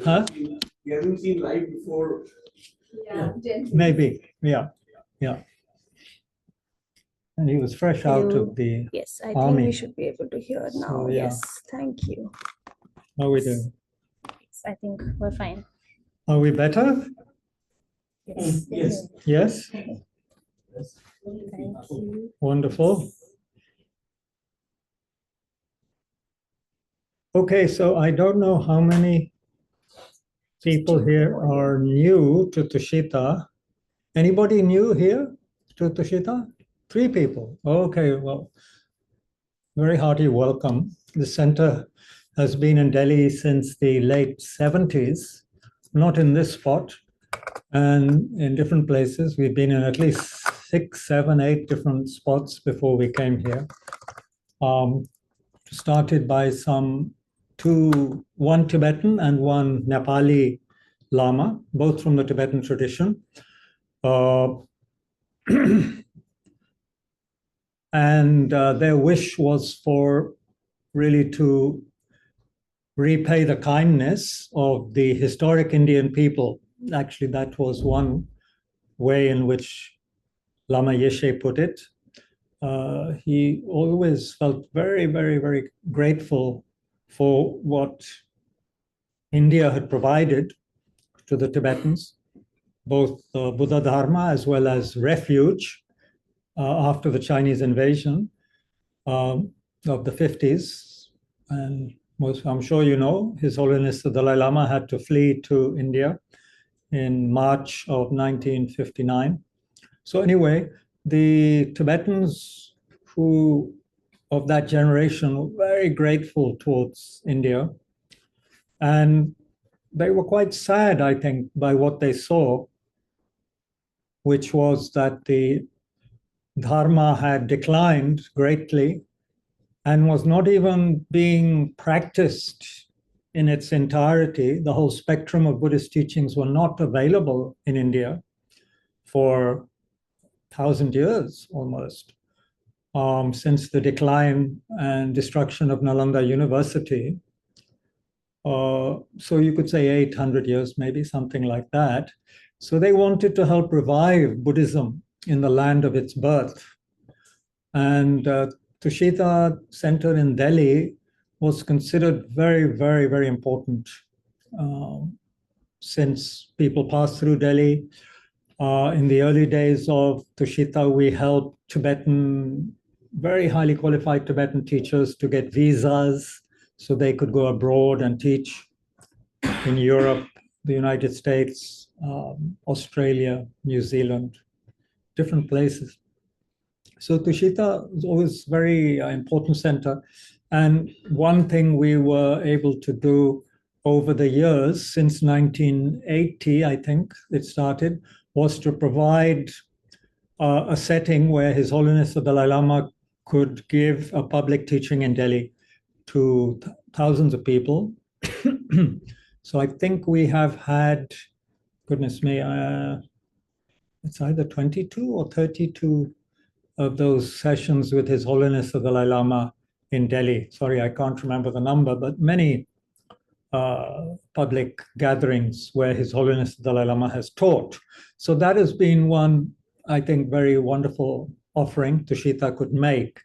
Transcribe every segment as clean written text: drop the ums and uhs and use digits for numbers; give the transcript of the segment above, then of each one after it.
Huh? He hasn't seen live before. Yeah, Maybe, yeah. And he was fresh out of the Yes, I army. think we should be able to hear now. So, yeah. Yes, thank you. How are we doing? Yes, I think we're fine. Are we better? Yes. Yes. Yes? Thank you. Wonderful. Okay, so I don't know how many people here are new to Tushita. Anybody new here to Tushita? 3 people. Okay, well, very hearty welcome. The center has been in Delhi since the late 70s, not in this spot, and in different places. We've been in at least 6, 7, 8 different spots before we came here. Started by one Tibetan and one Nepali lama, both from the Tibetan tradition. And their wish was for really to repay the kindness of the historic Indian people. Actually, that was one way in which Lama Yeshe put it. He always felt very, very, very grateful for what India had provided to the Tibetans, both Buddhadharma as well as refuge after the Chinese invasion of the 50s. And I'm sure you know, His Holiness the Dalai Lama had to flee to India in March of 1959. So anyway, the Tibetans who of that generation were very grateful towards India. And they were quite sad, I think, by what they saw, which was that the Dharma had declined greatly and was not even being practiced in its entirety. The whole spectrum of Buddhist teachings were not available in India for 1,000 years almost, since the decline and destruction of Nalanda University. So you could say 800 years, maybe something like that. So they wanted to help revive Buddhism in the land of its birth. And Tushita Center in Delhi was considered very, very, very important since people passed through Delhi. In the early days of Tushita, we helped very highly qualified Tibetan teachers to get visas so they could go abroad and teach in Europe, the United States, Australia, New Zealand, different places. So Tushita was always a very important center. And one thing we were able to do over the years, since 1980, I think it started, was to provide a setting where His Holiness the Dalai Lama could give a public teaching in Delhi to thousands of people. So I think we have had, goodness me, it's either 22 or 32 of those sessions with His Holiness the Dalai Lama in Delhi. Sorry, I can't remember the number, but many public gatherings where His Holiness the Dalai Lama has taught. So that has been one, I think, very wonderful offering Tushita could make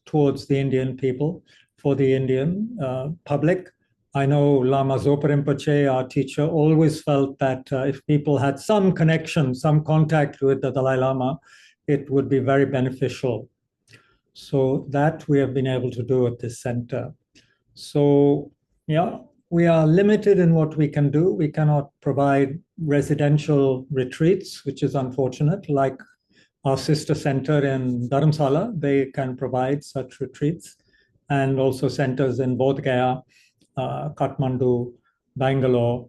towards the Indian people, for the Indian public. I know Lama Zopa Rinpoche, our teacher, always felt that if people had some connection, some contact with the Dalai Lama, it would be very beneficial. So that we have been able to do at this center. So, yeah, we are limited in what we can do. We cannot provide residential retreats, which is unfortunate, like our sister center in Dharamsala. They can provide such retreats, and also centers in Bodhgaya, Kathmandu, Bangalore.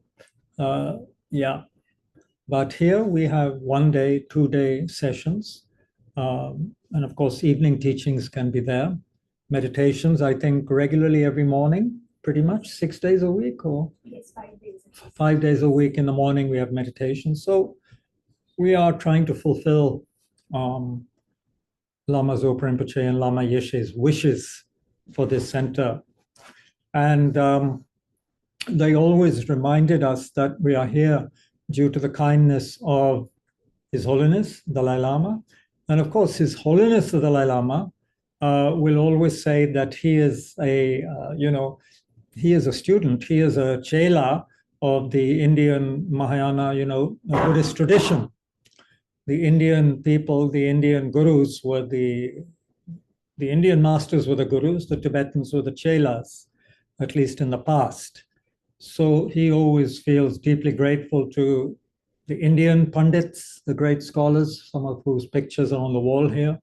Yeah. But here we have 1-day, 2-day sessions. And of course, evening teachings can be there. Meditations, I think, regularly every morning, pretty much 6 days a week, or? Yes, 5 days. 5 days a week in the morning, we have meditation. So we are trying to fulfill Lama Zopa Rinpoche and Lama Yeshe's wishes for this center. And they always reminded us that we are here due to the kindness of His Holiness, Dalai Lama. And of course, His Holiness, the Dalai Lama, will always say that he is he is a student, he is a chela of the Indian Mahayana, Buddhist tradition. The Indian people, the Indian gurus were the Indian masters were the gurus, the Tibetans were the chelas, at least in the past. So he always feels deeply grateful to the Indian Pandits, the great scholars, some of whose pictures are on the wall here.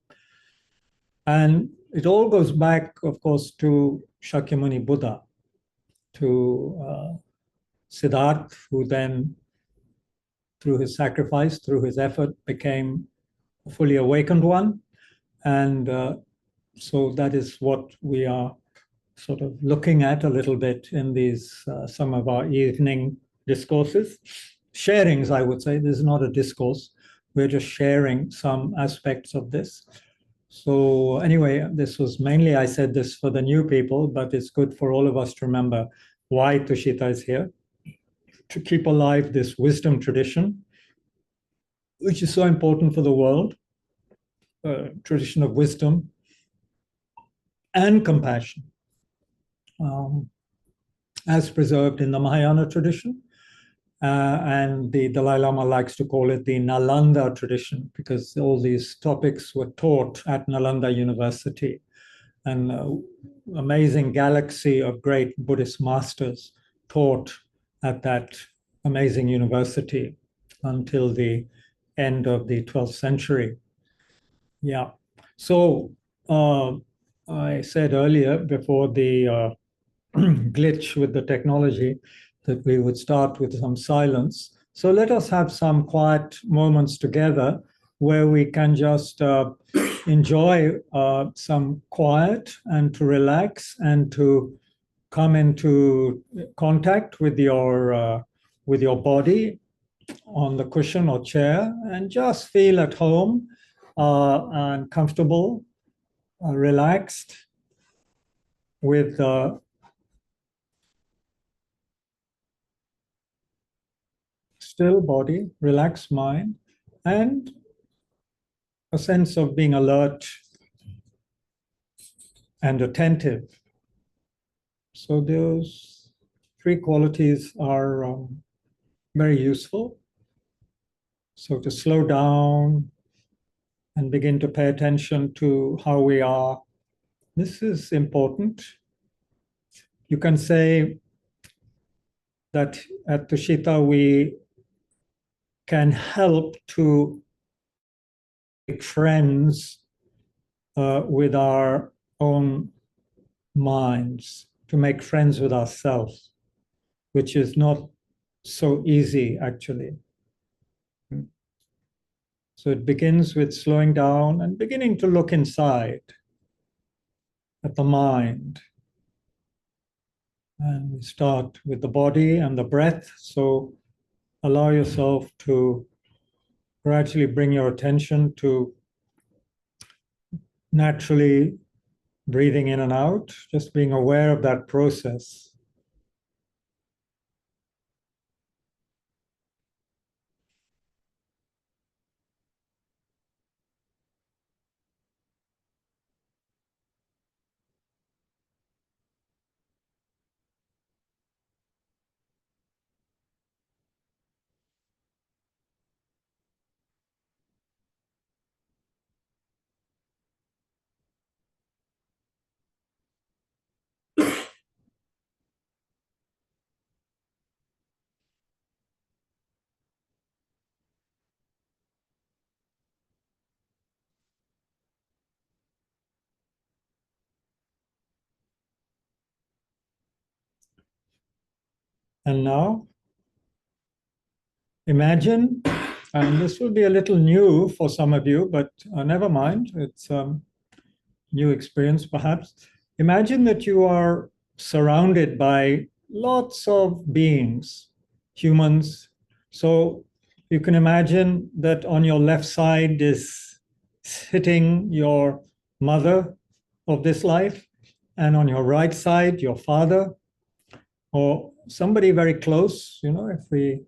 And it all goes back, of course, to Shakyamuni Buddha, to Siddhartha, who then, through his sacrifice, through his effort, became a fully awakened one. And so that is what we are sort of looking at a little bit in these, some of our evening discourses. Sharings, I would say. This is not a discourse. We're just sharing some aspects of this. So anyway, this was mainly, I said this for the new people, but it's good for all of us to remember why Tushita is here, to keep alive this wisdom tradition, which is so important for the world, tradition of wisdom and compassion, as preserved in the Mahayana tradition. And the Dalai Lama likes to call it the Nalanda tradition, because all these topics were taught at Nalanda University. An amazing galaxy of great Buddhist masters taught at that amazing university until the end of the 12th century. Yeah. So I said earlier, before the glitch with the technology, that we would start with some silence. So let us have some quiet moments together where we can just enjoy some quiet and to relax and to come into contact with your body on the cushion or chair, and just feel at home and comfortable, relaxed, with still body, relaxed mind, and a sense of being alert and attentive. So those three qualities are very useful. So to slow down and begin to pay attention to how we are, this is important. You can say that at Tushita we can help to make friends with our own minds, to make friends with ourselves, which is not so easy actually. So it begins with slowing down and beginning to look inside at the mind. And we start with the body and the breath. So allow yourself to gradually bring your attention to naturally breathing in and out, just being aware of that process. And now, imagine, and this will be a little new for some of you, but never mind, it's a new experience perhaps. Imagine that you are surrounded by lots of beings, humans. So you can imagine that on your left side is sitting your mother of this life, and on your right side, your father, or somebody very close, if we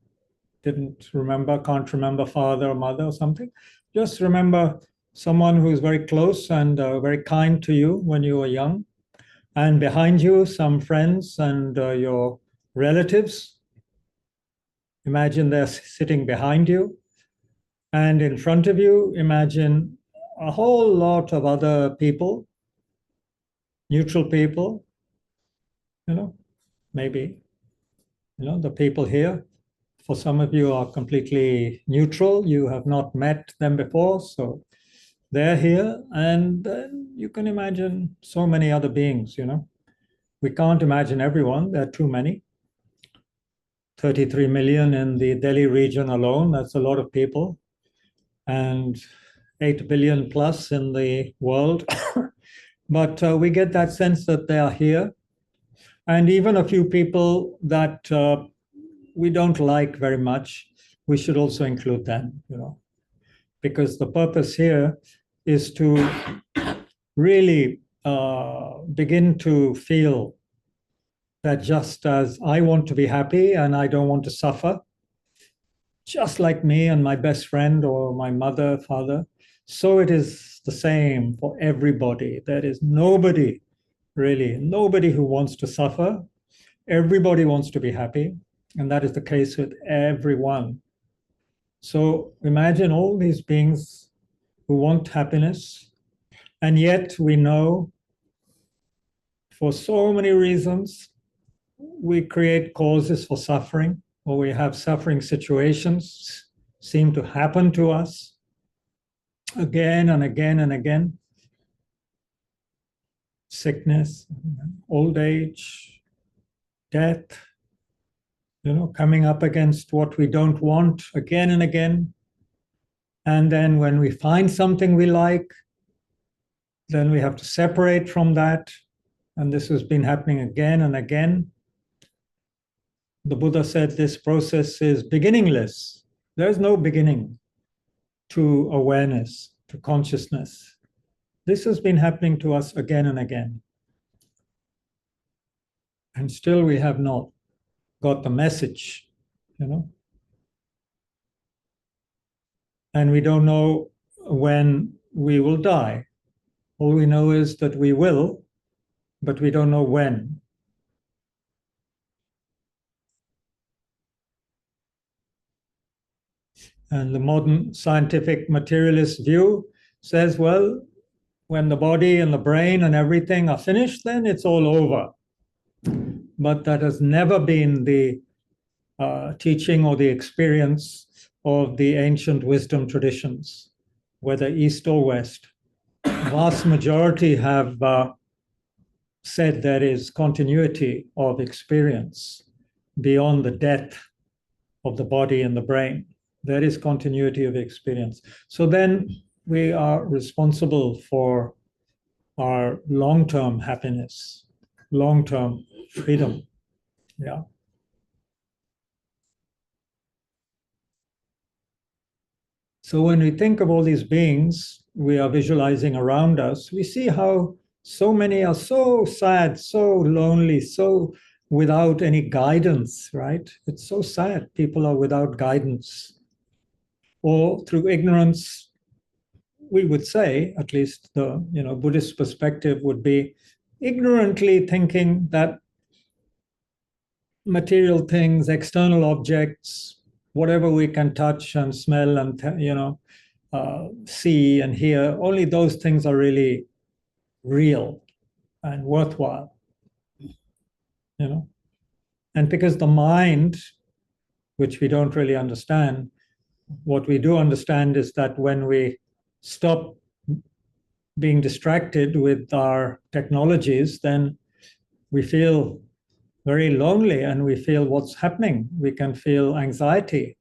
can't remember father or mother or something, just remember someone who's very close and very kind to you when you were young. And behind you, some friends and your relatives. Imagine they're sitting behind you. And in front of you, imagine a whole lot of other people, neutral people, maybe, the people here. For some of you are completely neutral. You have not met them before, so they're here. And then you can imagine so many other beings, We can't imagine everyone, there are too many. 33 million in the Delhi region alone, that's a lot of people. And 8 billion plus in the world. But we get that sense that they are here. And even a few people that we don't like very much, we should also include them, because the purpose here is to really begin to feel that just as I want to be happy and I don't want to suffer, just like me and my best friend or my mother, father, so it is the same for everybody. There is nobody, really, nobody who wants to suffer. Everybody wants to be happy, and that is the case with everyone. So imagine all these beings who want happiness, and yet we know for so many reasons we create causes for suffering, or we have suffering situations seem to happen to us again and again and again. Sickness, old age, death, coming up against what we don't want again and again. And then when we find something we like, then we have to separate from that. And this has been happening again and again. The Buddha said this process is beginningless. There's no beginning to awareness, to consciousness. This has been happening to us again and again. And still we have not got the message, And we don't know when we will die. All we know is that we will, but we don't know when. And the modern scientific materialist view says, well, when the body and the brain and everything are finished, then it's all over. But that has never been the teaching or the experience of the ancient wisdom traditions, whether East or West. The vast majority have said there is continuity of experience beyond the death of the body and the brain. There is continuity of experience. So then we are responsible for our long-term happiness, long-term freedom. Yeah. So when we think of all these beings we are visualizing around us, we see how so many are so sad, so lonely, so without any guidance, right? It's so sad. People are without guidance. Or through ignorance, we would say, at least the Buddhist perspective would be ignorantly thinking that material things, external objects, whatever we can touch and smell and see and hear, only those things are really real and worthwhile. And because the mind, which we don't really understand, what we do understand is that when we stop being distracted with our technologies, then we feel very lonely and we feel what's happening. We can feel anxiety.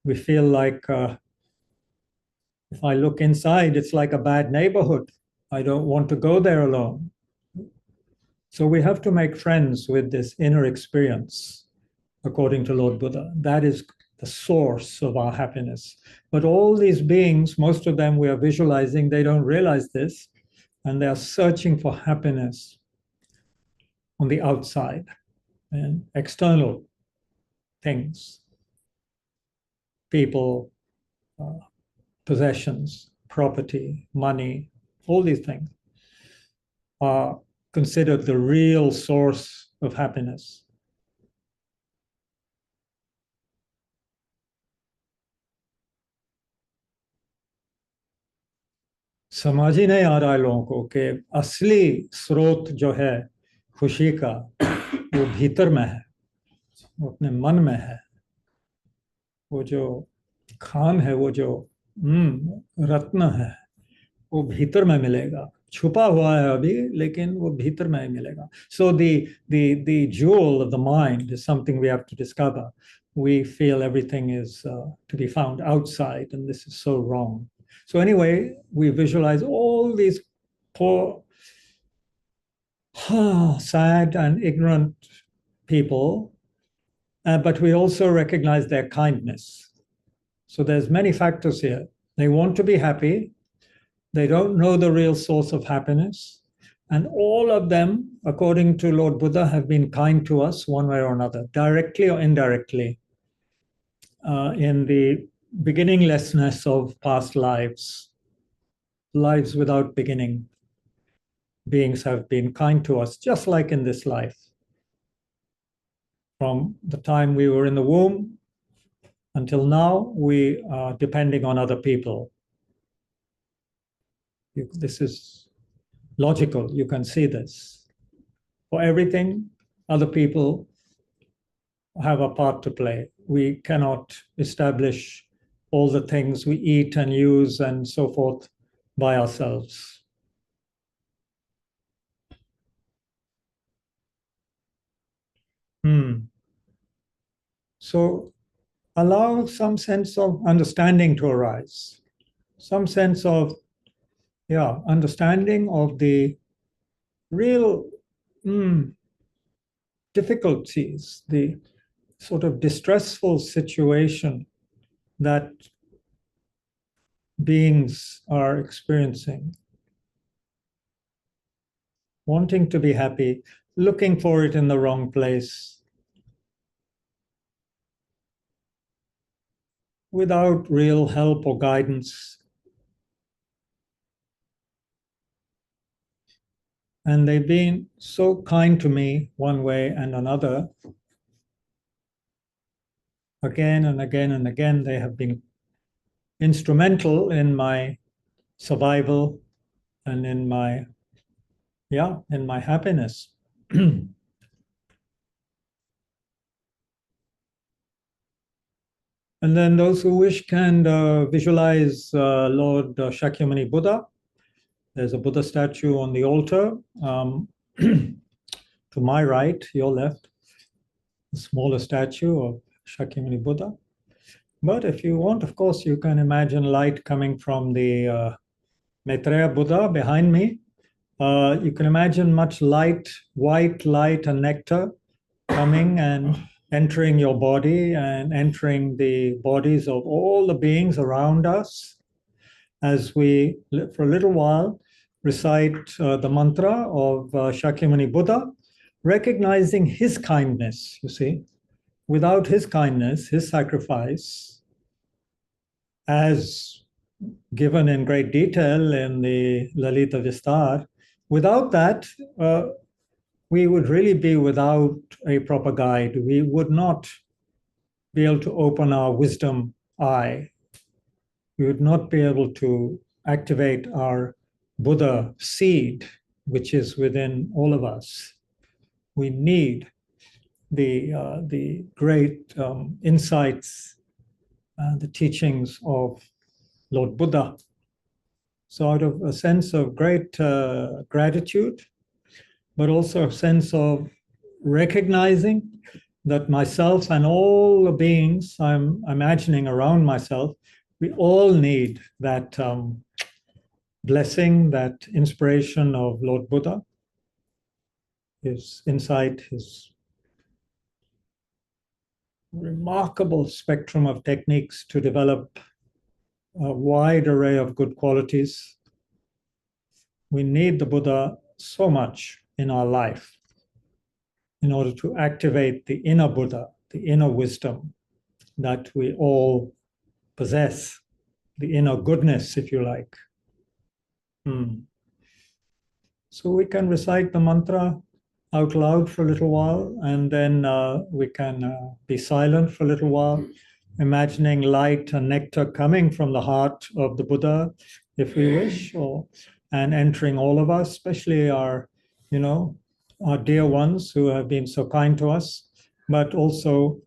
We feel like if I look inside, it's like a bad neighborhood. I don't want to go there alone. So we have to make friends with this inner experience, according to Lord Buddha. That is the source of our happiness. But all these beings, most of them we are visualizing, they don't realize this, and they are searching for happiness on the outside and external things, people, possessions, property, money, all these things are considered the real source of happiness. समझ ही नहीं आ रहा है लोगों को कि असली स्रोत जो है खुशी का वो भीतर में है, वो अपने मन में है। वो जो खान है, वो जो रत्न है, वो भीतर में मिलेगा। छुपा हुआ है अभी, लेकिन वो भीतर में ही मिलेगा। So the jewel of the mind is something we have to discover. We feel everything is to be found outside, and this is so wrong. So anyway, we visualize all these poor, sad and ignorant people, but we also recognize their kindness. So there's many factors here. They want to be happy. They don't know the real source of happiness. And all of them, according to Lord Buddha, have been kind to us one way or another, directly or indirectly, in the beginninglessness of past lives, lives without beginning. Beings have been kind to us, just like in this life. From the time we were in the womb until now, we are depending on other people. This is logical. You can see this. For everything, other people have a part to play. We cannot establish all the things we eat and use and so forth by ourselves. So allow some sense of understanding to arise, some sense of understanding of the real difficulties, the sort of distressful situation that beings are experiencing. Wanting to be happy, looking for it in the wrong place, without real help or guidance. And they've been so kind to me one way and another. Again and again and again, they have been instrumental in my survival and in my happiness. And then those who wish can visualize Lord Shakyamuni Buddha. There's a Buddha statue on the altar. To my right, your left, a smaller statue of Shakyamuni Buddha. But if you want, of course, you can imagine light coming from the Maitreya Buddha behind me. You can imagine much light, white light and nectar coming and entering your body and entering the bodies of all the beings around us as we, for a little while, recite the mantra of Shakyamuni Buddha, recognizing his kindness, you see. Without his kindness, his sacrifice, as given in great detail in the Lalitavistara, without that, we would really be without a proper guide. We would not be able to open our wisdom eye. We would not be able to activate our Buddha seed, which is within all of us. We need the great insights, the teachings of Lord Buddha. So out of a sense of great gratitude, but also a sense of recognizing that myself and all the beings I'm imagining around myself, we all need that blessing, that inspiration of Lord Buddha, his insight, his remarkable spectrum of techniques to develop a wide array of good qualities. We need the Buddha so much in our life. in order to activate the inner Buddha, the inner wisdom that we all possess, the inner goodness, if you like. So we can recite the mantra out loud for a little while, and then we can be silent for a little while, imagining light and nectar coming from the heart of the Buddha, if we wish, and entering all of us, especially our dear ones who have been so kind to us, but also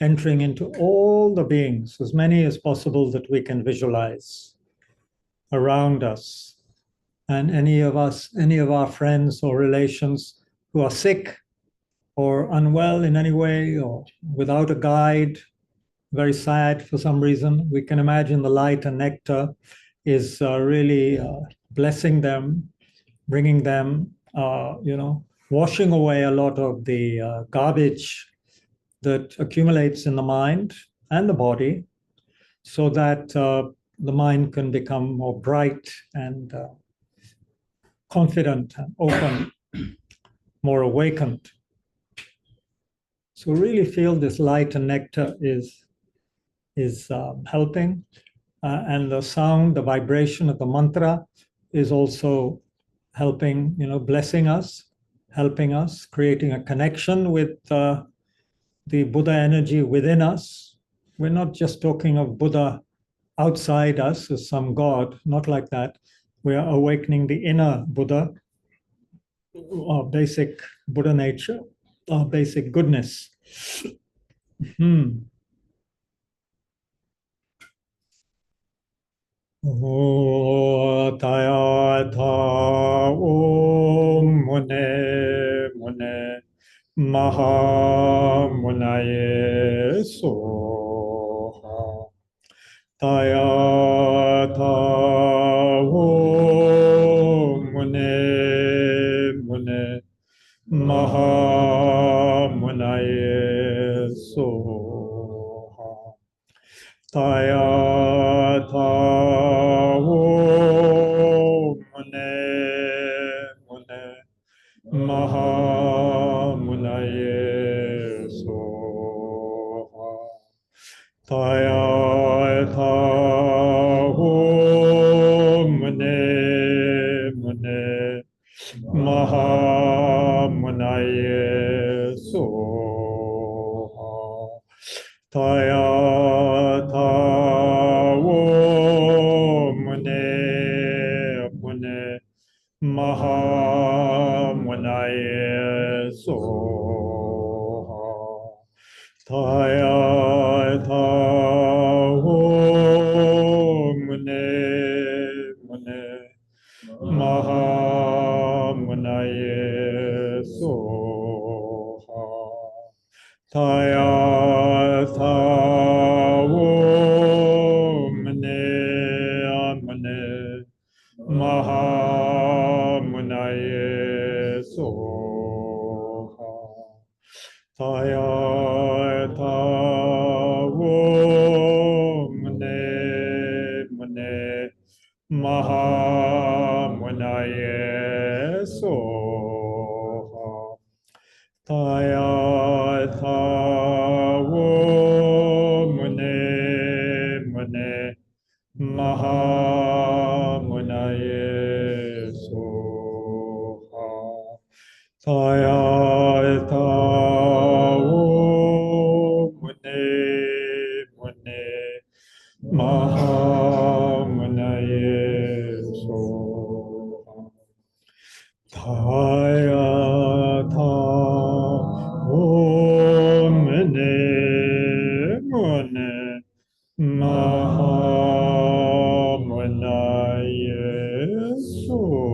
entering into all the beings, as many as possible that we can visualize around us. And any of our friends or relations who are sick or unwell in any way or without a guide, very sad for some reason, we can imagine the light and nectar is really blessing them, bringing them, washing away a lot of the garbage that accumulates in the mind and the body, so that the mind can become more bright and confident and open, more awakened. So really feel this light and nectar is helping. And the sound, the vibration of the mantra is also helping, blessing us, helping us, creating a connection with the Buddha energy within us. We're not just talking of Buddha outside us as some God, not like that. We are awakening the inner Buddha, our basic Buddha nature, our basic goodness. Taya tha om mune mune maha munaye soha. Taya tha om mune mune maha munaye soha. Taya tha om mune mune maha munaye soha. Taya tha om mune mune maha munaye soha. Taya tha om mune mune maha munaye soha. Taya tha om mune mune maha munaye soha. Taya tha om mune mune maha munaye soha. Taya tha om mune mune maha munaye soha. Taya tha om mune mune maha munaye soha. Taya tha om mune mune maha munaye soha. Taya tha om mune mune maha munaye soha.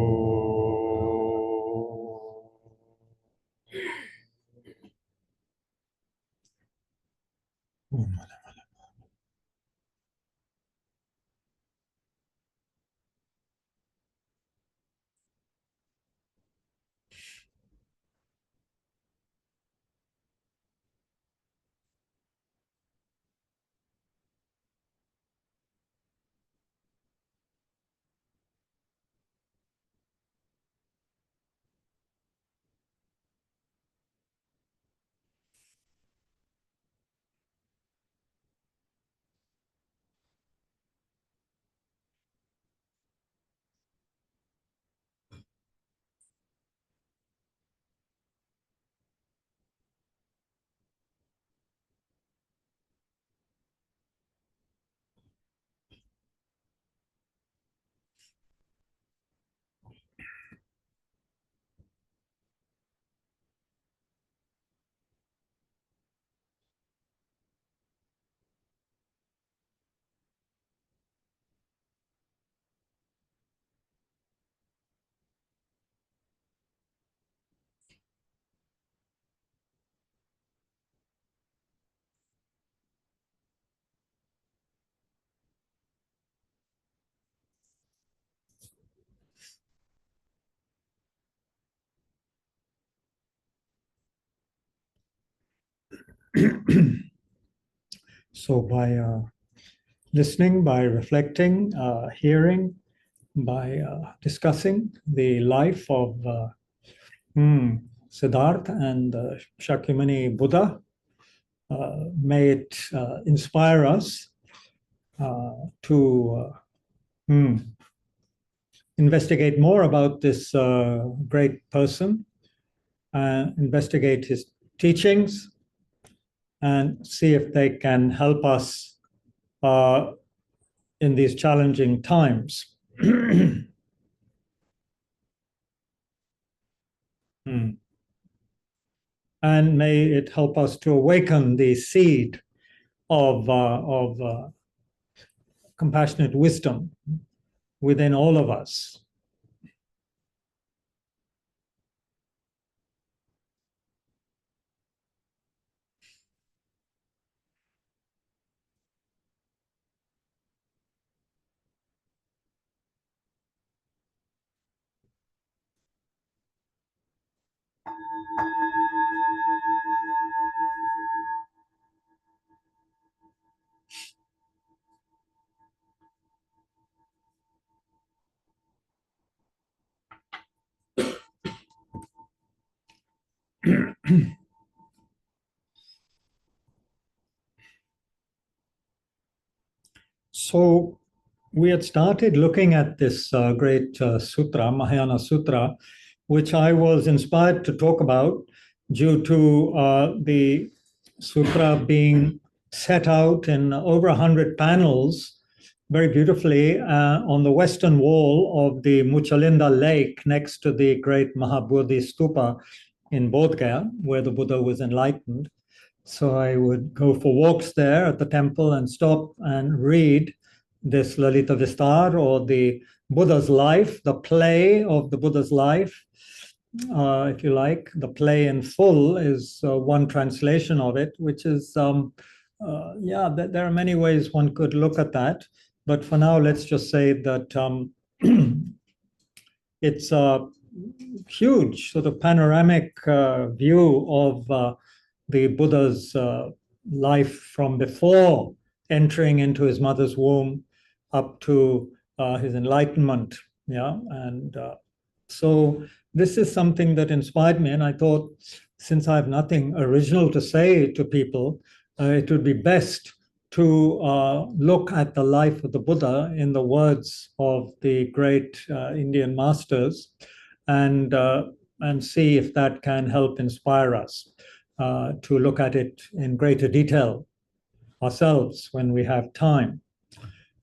So by listening, by reflecting, hearing, by discussing the life of Siddhartha and Shakyamuni Buddha, may it inspire us to investigate more about this great person, investigate his teachings, and see if they can help us in these challenging times. And may it help us to awaken the seed of compassionate wisdom within all of us. So we had started looking at this great sutra, Mahayana Sutra, which I was inspired to talk about due to the sutra being set out in over 100 panels very beautifully on the western wall of the Muchalinda lake next to the great Mahabodhi stupa in Bodhgaya, where the Buddha was enlightened. So I would go for walks there at the temple and stop and read this Lalitavistara, or the Buddha's life, the play of the Buddha's life, if you like. The play in full is one translation of it, which is, yeah, there are many ways one could look at that. But for now, let's just say that it's a huge sort of panoramic view of the Buddha's life from before entering into his mother's womb up to his enlightenment. Yeah. And so this is something that inspired me. And I thought, since I have nothing original to say to people, it would be best to look at the life of the Buddha in the words of the great Indian masters, and see if that can help inspire us to look at it in greater detail ourselves when we have time,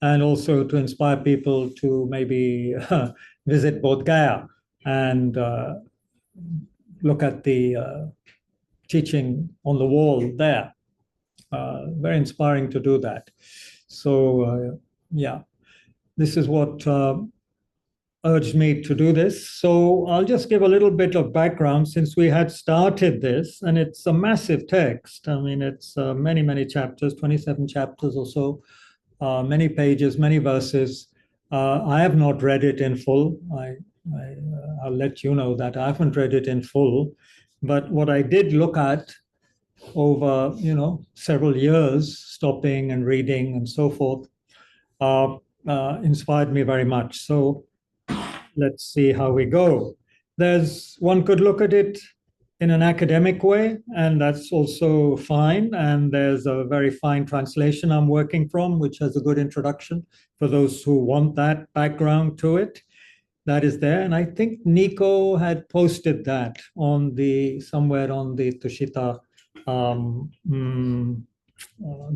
and also to inspire people to maybe visit Bodhgaya and look at the teaching on the wall there. Very inspiring to do that. So yeah, this is what urged me to do this. So I'll just give a little bit of background, since we had started this, and it's a massive text. I mean, it's many, many chapters, 27 chapters or so, many pages, many verses. I have not read it in full. I'll let you know that I haven't read it in full. But what I did look at over, several years, stopping and reading and so forth, inspired me very much. So let's see how we go. One could look at it in an academic way, and that's also fine. And there's a very fine translation I'm working from, which has a good introduction for those who want that background to it. That is there. And I think Nico had posted that somewhere on the Tushita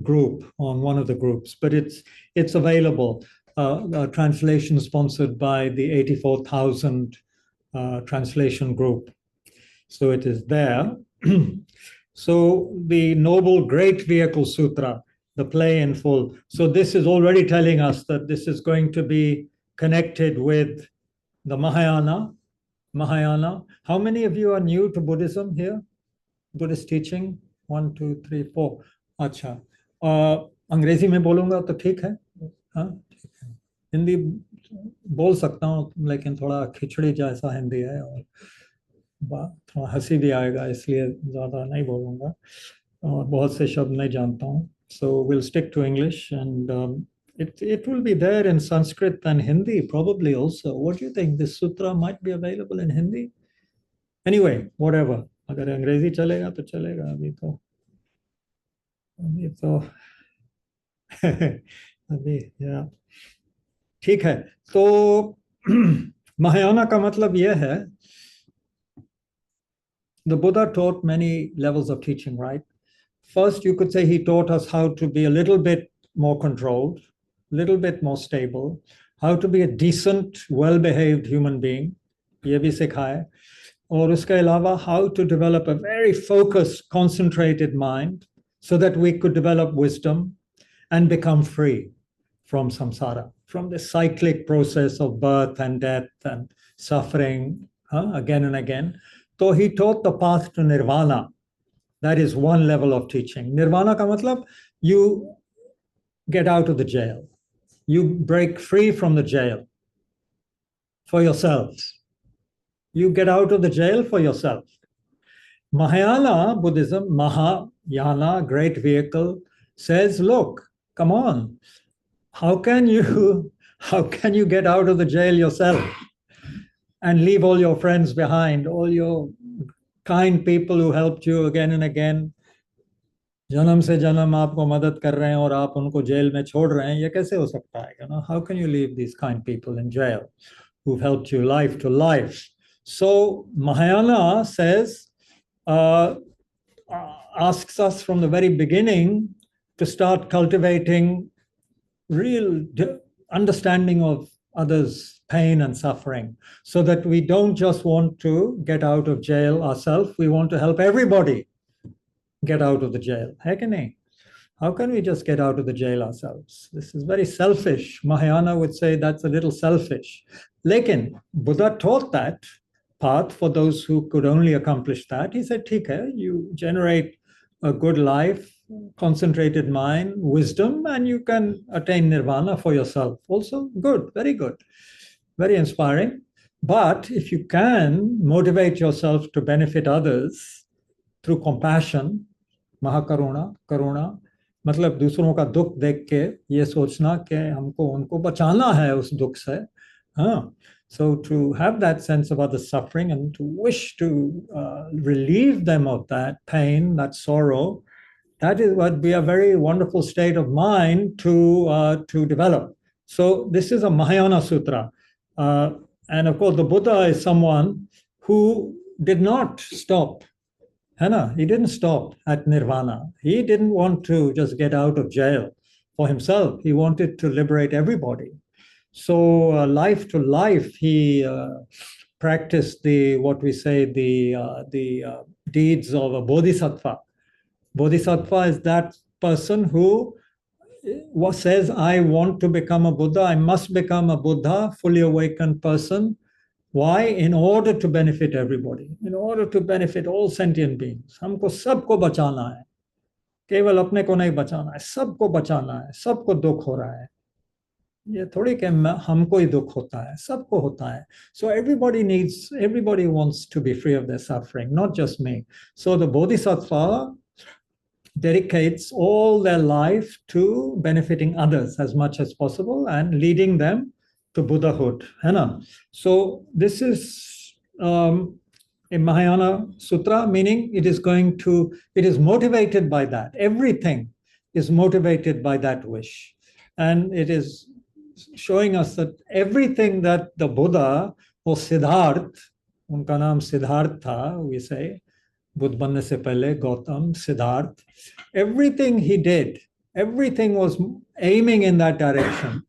group, on one of the groups, but it's available. A translation sponsored by the 84,000 translation group. So it is there. So the Noble Great Vehicle Sutra, the play in full. So this is already telling us that this is going to be connected with the Mahayana. How many of you are new to Buddhism here? Buddhist teaching? 1, 2, 3, 4. अच्छा, अंग्रेजी में बोलूँगा तो ठीक है? हाँ, ठीक है। हिंदी बोल सकता हूँ, लेकिन थोड़ा खिचड़ी जैसा हिंदी है और थोड़ा हंसी भी आएगा, इसलिए ज़्यादा नहीं बोलूँगा। और बहुत से शब्द नहीं जानता हूँ. So we'll stick to English, and it will be there in Sanskrit and Hindi probably also. What do you think? This sutra might be available in Hindi? Anyway, whatever. अगर अंग्रेजी चलेगा तो चलेगा. अभी तो अभी या ठीक है. तो महायाना का मतलब यह है, the Buddha taught many levels of teaching, right? First, you could say he taught us how to be a little bit more controlled, a little bit more stable, how to be a decent, well-behaved human being. ये भी सिखाया. और उसके अलावा how to develop a very focused, concentrated mind so that we could develop wisdom and become free from samsara, from the cyclic process of birth and death and suffering again and again. So he taught the path to nirvana. That is one level of teaching. Nirvana ka matlab, you get out of the jail. You break free from the jail for yourselves. You get out of the jail for yourself. Mahayana Buddhism, Mahayana, great vehicle, says, look, come on, how can you get out of the jail yourself and leave all your friends behind, all your kind people who helped you again and again? जन्म से जन्म आपको मदद कर रहे हैं और आप उनको जेल में छोड़ रहे हैं, ये कैसे हो सकता है? You know, how can you leave these kind people in jail who've helped you life to life? So Mahayana says, asks us from the very beginning to start cultivating real understanding of others' pain and suffering, so that we don't just want to get out of jail ourselves, we want to help everybody get out of the jail. Hai ki nahi? How can we just get out of the jail ourselves? This is very selfish. Mahayana would say that's a little selfish. Lekin Buddha taught that path for those who could only accomplish that. He said, "Theek hai, you generate a good life, concentrated mind, wisdom, and you can attain nirvana for yourself. Also, good, very inspiring. But if you can motivate yourself to benefit others through compassion, महाकरुणा, करुणा, मतलब दूसरों का दुख देख के ये सोचना कि हमको उनको बचाना है उस दुख से. So to have that sense of other suffering and to wish to relieve them of that pain, that sorrow, that is would be a very wonderful state of mind to develop. So this is a Mahayana Sutra. And of course, the Buddha is someone who did not stop. He didn't stop at nirvana. He didn't want to just get out of jail for himself. He wanted to liberate everybody. So life to life, he practiced the deeds of a bodhisattva. Bodhisattva is that person who says, I want to become a Buddha. I must become a Buddha, fully awakened person. Why? In order to benefit everybody, in order to benefit all sentient beings. हमको सबको बचाना है, केवल अपने को नहीं बचाना है, सबको बचाना है, सबको दुख हो रहा है. ये थोड़ी कि हमको ही दुख होता है, सबको होता है. So everybody wants to be free of their suffering, not just me. So the Bodhisattva dedicates all their life to benefiting others as much as possible and leading them to Buddhahood. So this is a Mahayana Sutra, meaning it is motivated by that. Everything is motivated by that wish. And it is showing us that everything that the Buddha or Siddhartha, unka naam Siddhartha tha, we say, Buddha banne se pehle, Gautam, Siddhartha, everything he did, everything was aiming in that direction,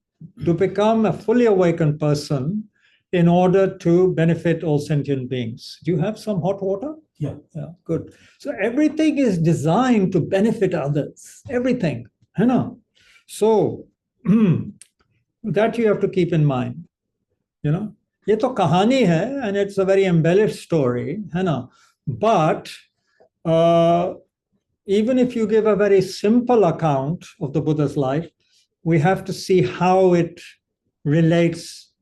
to become a fully awakened person in order to benefit all sentient beings. Do you have some hot water? Yeah. Good. So everything is designed to benefit others. Everything. So that you have to keep in mind. ये तो कहानी है, and it's a very embellished story. But even if you give a very simple account of the Buddha's life, we have to see how it relates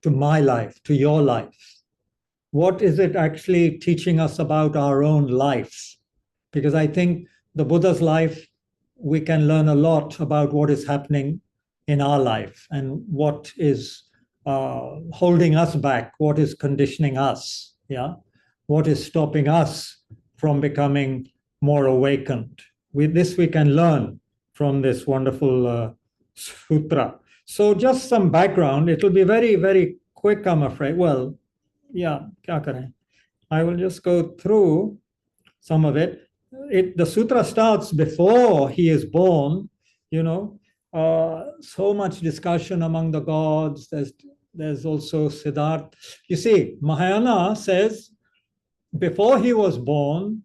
to my life, to your life. What is it actually teaching us about our own lives? Because I think the Buddha's life, we can learn a lot about what is happening in our life and what is holding us back, what is conditioning us, yeah, what is stopping us from becoming more awakened. This we can learn from this wonderful sutra. So just some background. It'll be very, very quick, I'm afraid. Well, yeah, kya kare? I will just go through some of it. The sutra starts before he is born, you know, so much discussion among the gods. There's also Siddhartha. You see, Mahayana says before he was born,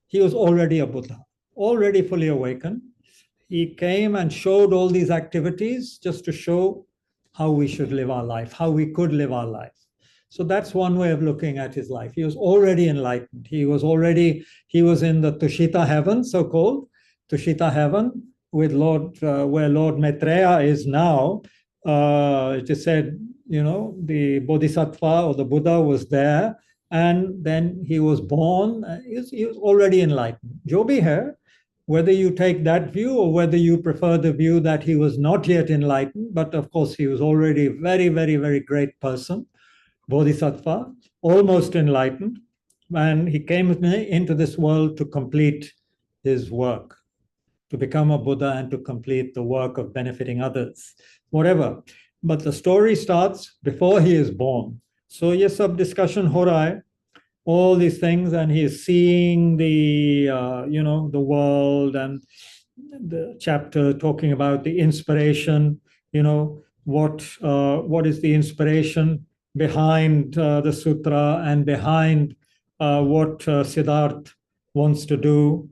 he was already a Buddha, already fully awakened. He came and showed all these activities just to show how we should live our life, how we could live our life. So that's one way of looking at his life. He was already enlightened. He was in the Tushita heaven, so-called Tushita heaven, with where Lord Maitreya is now. It is said, the Bodhisattva or the Buddha was there, and then he was born. He was already enlightened. Jo bhi hai, whether you take that view or whether you prefer the view that he was not yet enlightened, but of course he was already a very, very, very great person. Bodhisattva, almost enlightened, and he came into this world to complete his work, to become a Buddha and to complete the work of benefiting others, whatever. But the story starts before he is born. So ye sab discussion ho raha hai, all these things, and he is seeing the world, and the chapter talking about the inspiration, what is the inspiration behind the sutra and behind what Siddhartha wants to do,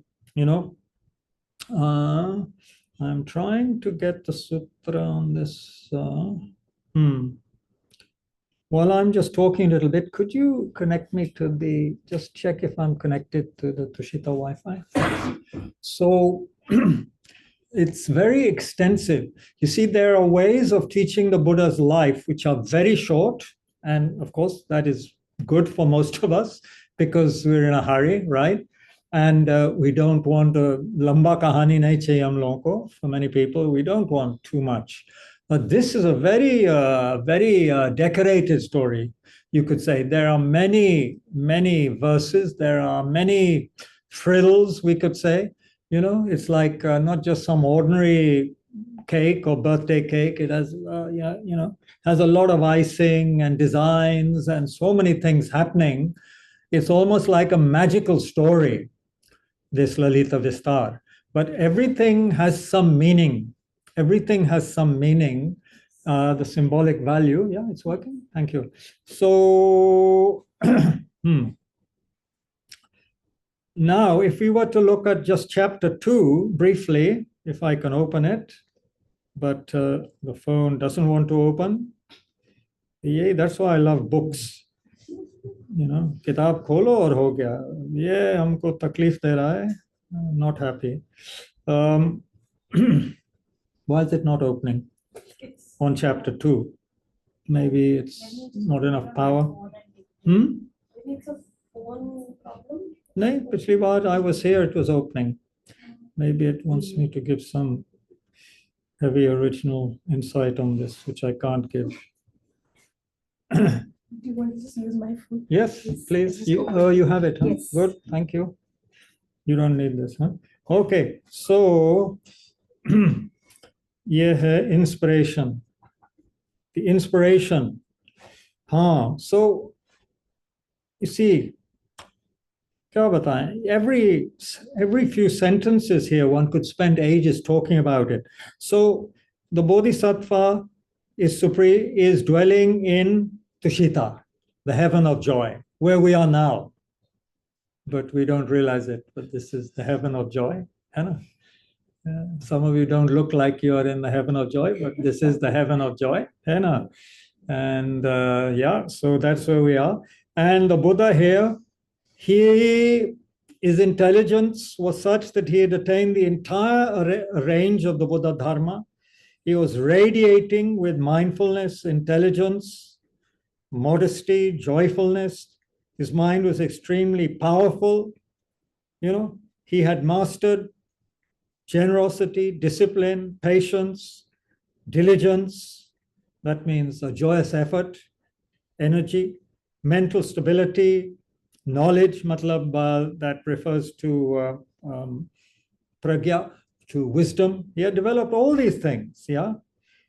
I'm trying to get the sutra on this. While I'm just talking a little bit, could you connect me to just check if I'm connected to the Tushita Wi-Fi? So it's very extensive. You see, there are ways of teaching the Buddha's life which are very short. And of course, that is good for most of us because we're in a hurry, right? And we don't want a lamba kahani nahi chahiye hum logon ko. For many people, we don't want too much. But this is a very, very decorated story, you could say. There are many, many verses. There are many frills, we could say. It's like not just some ordinary cake or birthday cake. It has, has a lot of icing and designs and so many things happening. It's almost like a magical story, this Lalitavistara. But everything has some meaning. Everything has some meaning, the symbolic value. Yeah, it's working. Thank you. So now, if we were to look at just chapter 2 briefly, if I can open it, but the phone doesn't want to open. Yeah, that's why I love books. Kitab kholo aur ho gaya. Yeah, humko takleef de raha hai. I'm not happy. Why is it not opening on chapter 2? Maybe it's not enough power. It's a phone problem. No, pichli baar I was here, it was opening. Maybe it wants me to give some heavy original insight on this, which I can't give. Do you want to just use my phone? Yes, please. You have it, huh? Yes. Good, thank you. You don't need this, huh? Okay, so ये है inspiration. The inspiration. So you see, क्या बताएं? Every few sentences here, one could spend ages talking about it. So the Bodhisattva is dwelling in Tushita, the heaven of joy, where we are now. But we don't realize it, but this is the heaven of joy. Some of you don't look like you are in the heaven of joy, but this is the heaven of joy. And so that's where we are. And the Buddha here, his intelligence was such that he had attained the entire range of the Buddhadharma. He was radiating with mindfulness, intelligence, modesty, joyfulness. His mind was extremely powerful. He had mastered generosity, discipline, patience, diligence. That means a joyous effort, energy, mental stability, knowledge, matlab, that refers to pragya, to wisdom. He had developed all these things, yeah.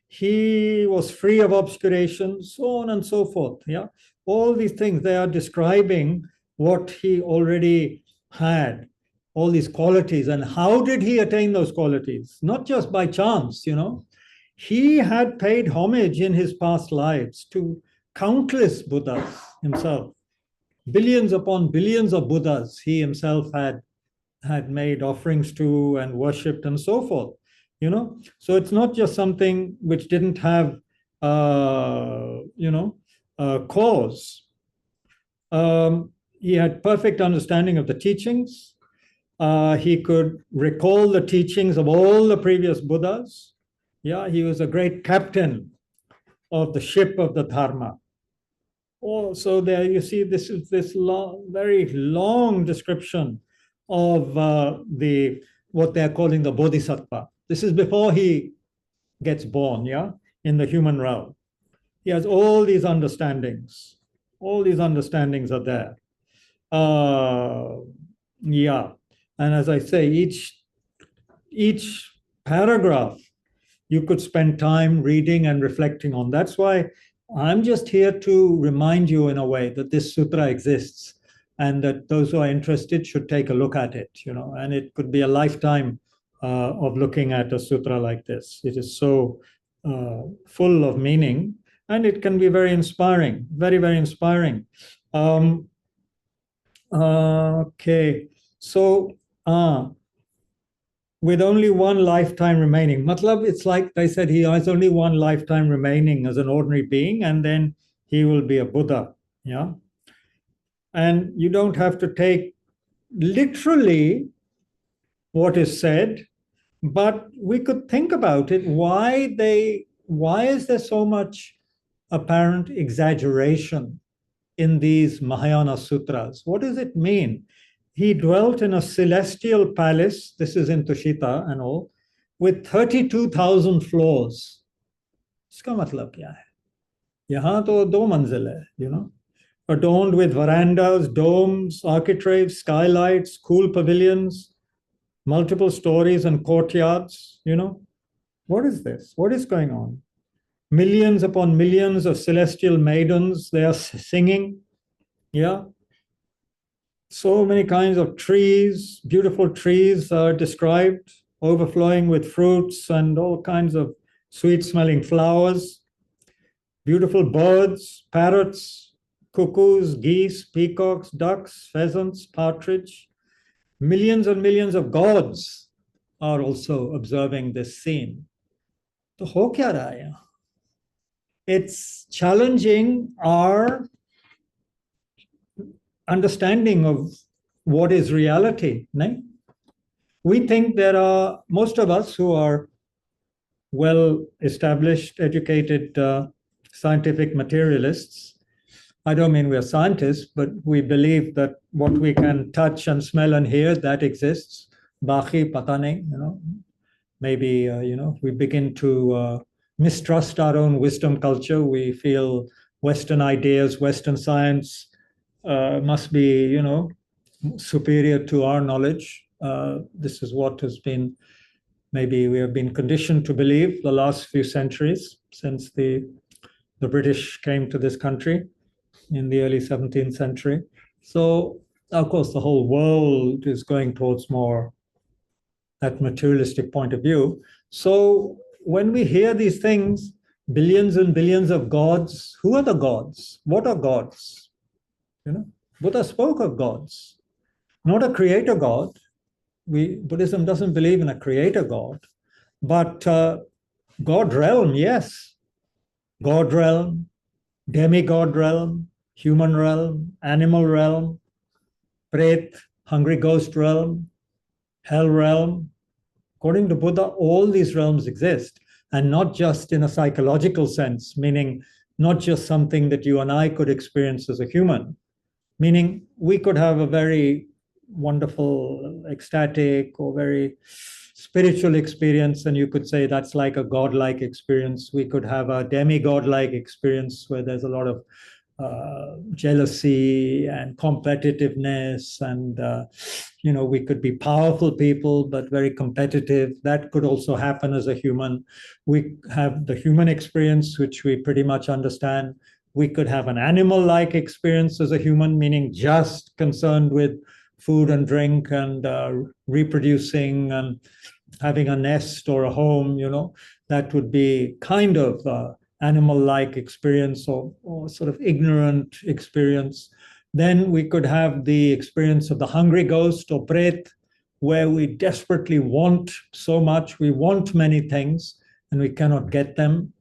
He was free of obscuration, so on and so forth, yeah. All these things, they are describing what he already had, all these qualities. And how did he attain those qualities? Not just by chance, you know. He had paid homage in his past lives to countless Buddhas himself. Billions upon billions of Buddhas he himself had made offerings to and worshipped and so forth, you know. So it's not just something which didn't have, a cause. He had perfect understanding of the teachings. He could recall the teachings of all the previous Buddhas. Yeah, he was a great captain of the ship of the Dharma. Oh, so there you see, this is this long, very long description of what they're calling the Bodhisattva. This is before he gets born, yeah, in the human realm. He has all these understandings. All these understandings are there. Yeah, and as I say, each paragraph you could spend time reading and reflecting on. That's why I'm just here to remind you in a way that this sutra exists and that those who are interested should take a look at it, you know, and it could be a lifetime of looking at a sutra like this. It is so full of meaning, and it can be very inspiring, very, very inspiring. Okay, so with only one lifetime remaining. Matlab, it's like they said, he has only one lifetime remaining as an ordinary being, and then he will be a Buddha. Yeah. And you don't have to take literally what is said, but we could think about it. Why is there so much apparent exaggeration in these Mahayana Sutras? What does it mean? He dwelt in a celestial palace, this is in Tushita and all, with 32,000 floors. Iska matlab kya hai? Yahan to do manzil hai, you know, adorned with verandas, domes, architraves, skylights, cool pavilions, multiple stories and courtyards, you know. What is this? What is going on? Millions upon millions of celestial maidens, they are singing, yeah. So many kinds of trees, beautiful trees are described, overflowing with fruits and all kinds of sweet-smelling flowers. Beautiful birds, parrots, cuckoos, geese, peacocks, ducks, pheasants, partridge. Millions and millions of gods are also observing this scene. To ho kya raha hai? It's challenging our understanding of what is reality. No? We think there are, most of us who are well-established, educated, scientific materialists, I don't mean we're scientists, but we believe that what we can touch and smell and hear, that exists. Baki pata nahi, you know. Maybe, we begin to mistrust our own wisdom culture. We feel Western ideas, Western science must be, superior to our knowledge. This is what has been, maybe we have been conditioned to believe the last few centuries since the British came to this country in the early 17th century. So, of course, the whole world is going towards more that materialistic point of view. So when we hear these things, billions and billions of gods, who are the gods? What are gods? Buddha spoke of gods, not a creator God. Buddhism doesn't believe in a creator God, but God realm, yes. God realm, demigod realm, human realm, animal realm, Pret, hungry ghost realm, hell realm. According to Buddha, all these realms exist, and not just in a psychological sense, meaning not just something that you and I could experience as a human, meaning we could have a very wonderful, ecstatic, or very spiritual experience, and you could say that's like a godlike experience. We could have a demigod-like experience where there's a lot of jealousy and competitiveness, and we could be powerful people but very competitive. That could also happen as a human. We have the human experience, which we pretty much understand. We could have an animal-like experience as a human, meaning just concerned with food and drink and reproducing and having a nest or a home. That would be kind of animal-like experience, or sort of ignorant experience. Then we could have the experience of the hungry ghost or pret, where we desperately want so much. We want many things and we cannot get them.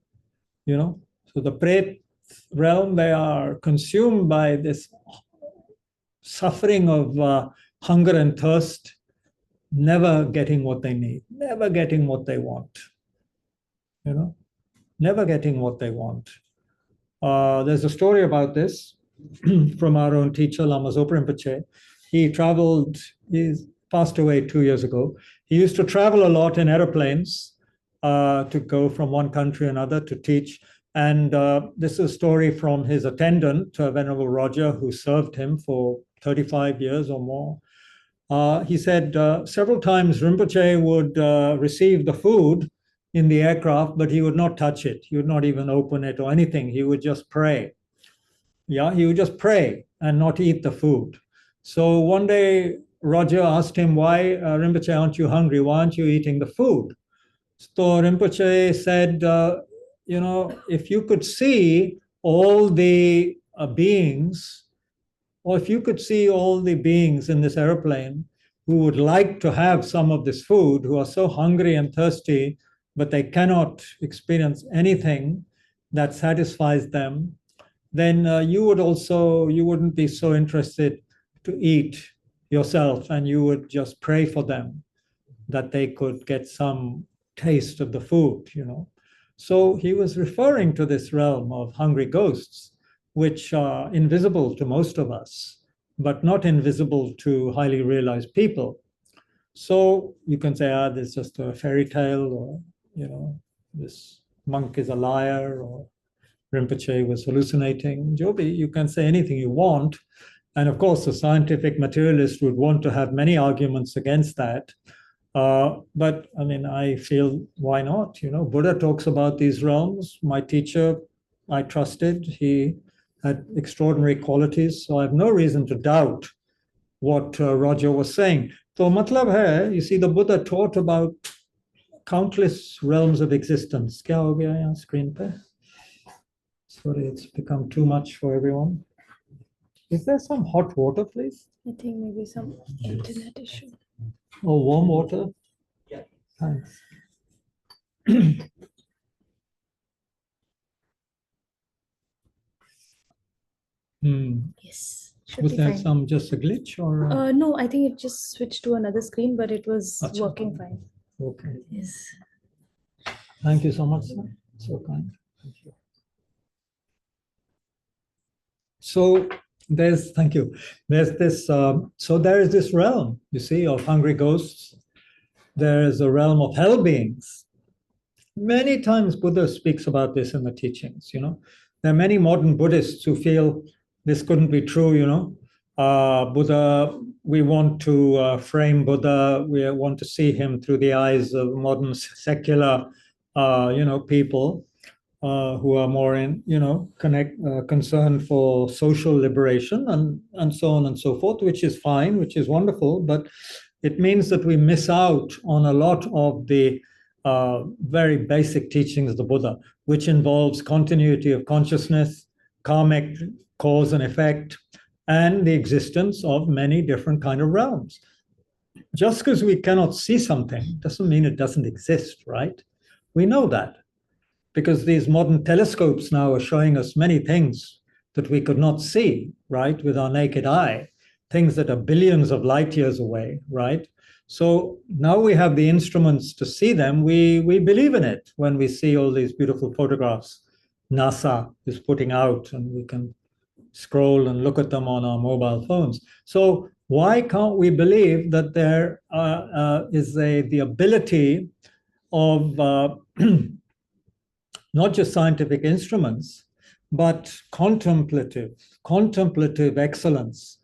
So the pret realm, they are consumed by this suffering of hunger and thirst, never getting what they need, never getting what they want. Never getting what they want. There's a story about this from our own teacher, Lama Zopa Rinpoche. He passed away 2 years ago. He used to travel a lot in airplanes to go from one country to another to teach. And this is a story from his attendant, Venerable Roger, who served him for 35 years or more. He said several times Rinpoche would receive the food in the aircraft, but he would not touch it. He would not even open it or anything. He would just pray. Yeah, he would just pray and not eat the food. So one day, Roger asked him, why, Rinpoche, aren't you hungry? Why aren't you eating the food? So Rinpoche said, if you could see all the beings, or if you could see all the beings in this airplane who would like to have some of this food, who are so hungry and thirsty, but they cannot experience anything that satisfies them, then you wouldn't be so interested to eat yourself, and you would just pray for them that they could get some taste of the food. So he was referring to this realm of hungry ghosts, which are invisible to most of us, but not invisible to highly realized people. So you can say, this is just a fairy tale, or this monk is a liar, or Rinpoche was hallucinating. Jobi, you can say anything you want. And of course, the scientific materialist would want to have many arguments against that. But I feel, why not? Buddha talks about these realms. My teacher, I trusted. He had extraordinary qualities. So I have no reason to doubt what Roger was saying. So matlab hai, you see, the Buddha taught about countless realms of existence. Kya ho gaya yahan screen pe? Sorry, it's become too much for everyone. Is there some hot water, please? I think maybe some internet issue. Oh, warm water? Yeah. Thanks. Yes. Should Was be there fine. just a glitch or? No, I think it just switched to another screen, but it was Achha. working fine. Okay. Yes. Thank you so much, sir. So kind. Thank you. So thank you. There's this, so there is this realm, you see, of hungry ghosts. There is a realm of hell beings. Many times Buddha speaks about this in the teachings. There are many modern Buddhists who feel this couldn't be true. Buddha, we want to frame Buddha, we want to see him through the eyes of modern secular people who are more concerned for social liberation and so on and so forth, which is fine, which is wonderful, but it means that we miss out on a lot of the very basic teachings of the Buddha, which involves continuity of consciousness, karmic cause and effect, and the existence of many different kind of realms. Just because we cannot see something doesn't mean it doesn't exist, right? We know that because these modern telescopes now are showing us many things that we could not see, right, with our naked eye, things that are billions of light years away, right? So now we have the instruments to see them. We believe in it when we see all these beautiful photographs NASA is putting out, and we can scroll and look at them on our mobile phones. So Why can't we believe that there is the ability of not just scientific instruments, but contemplative excellence,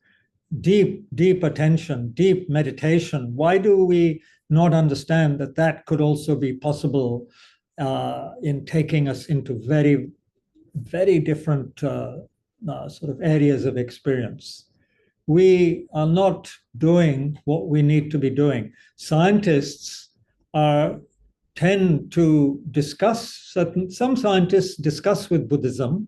deep attention, deep meditation? Why do we not understand that that could also be possible in taking us into very, very different sort of areas of experience? We are not doing what we need to be doing. Scientists tend to discuss some scientists discuss with Buddhism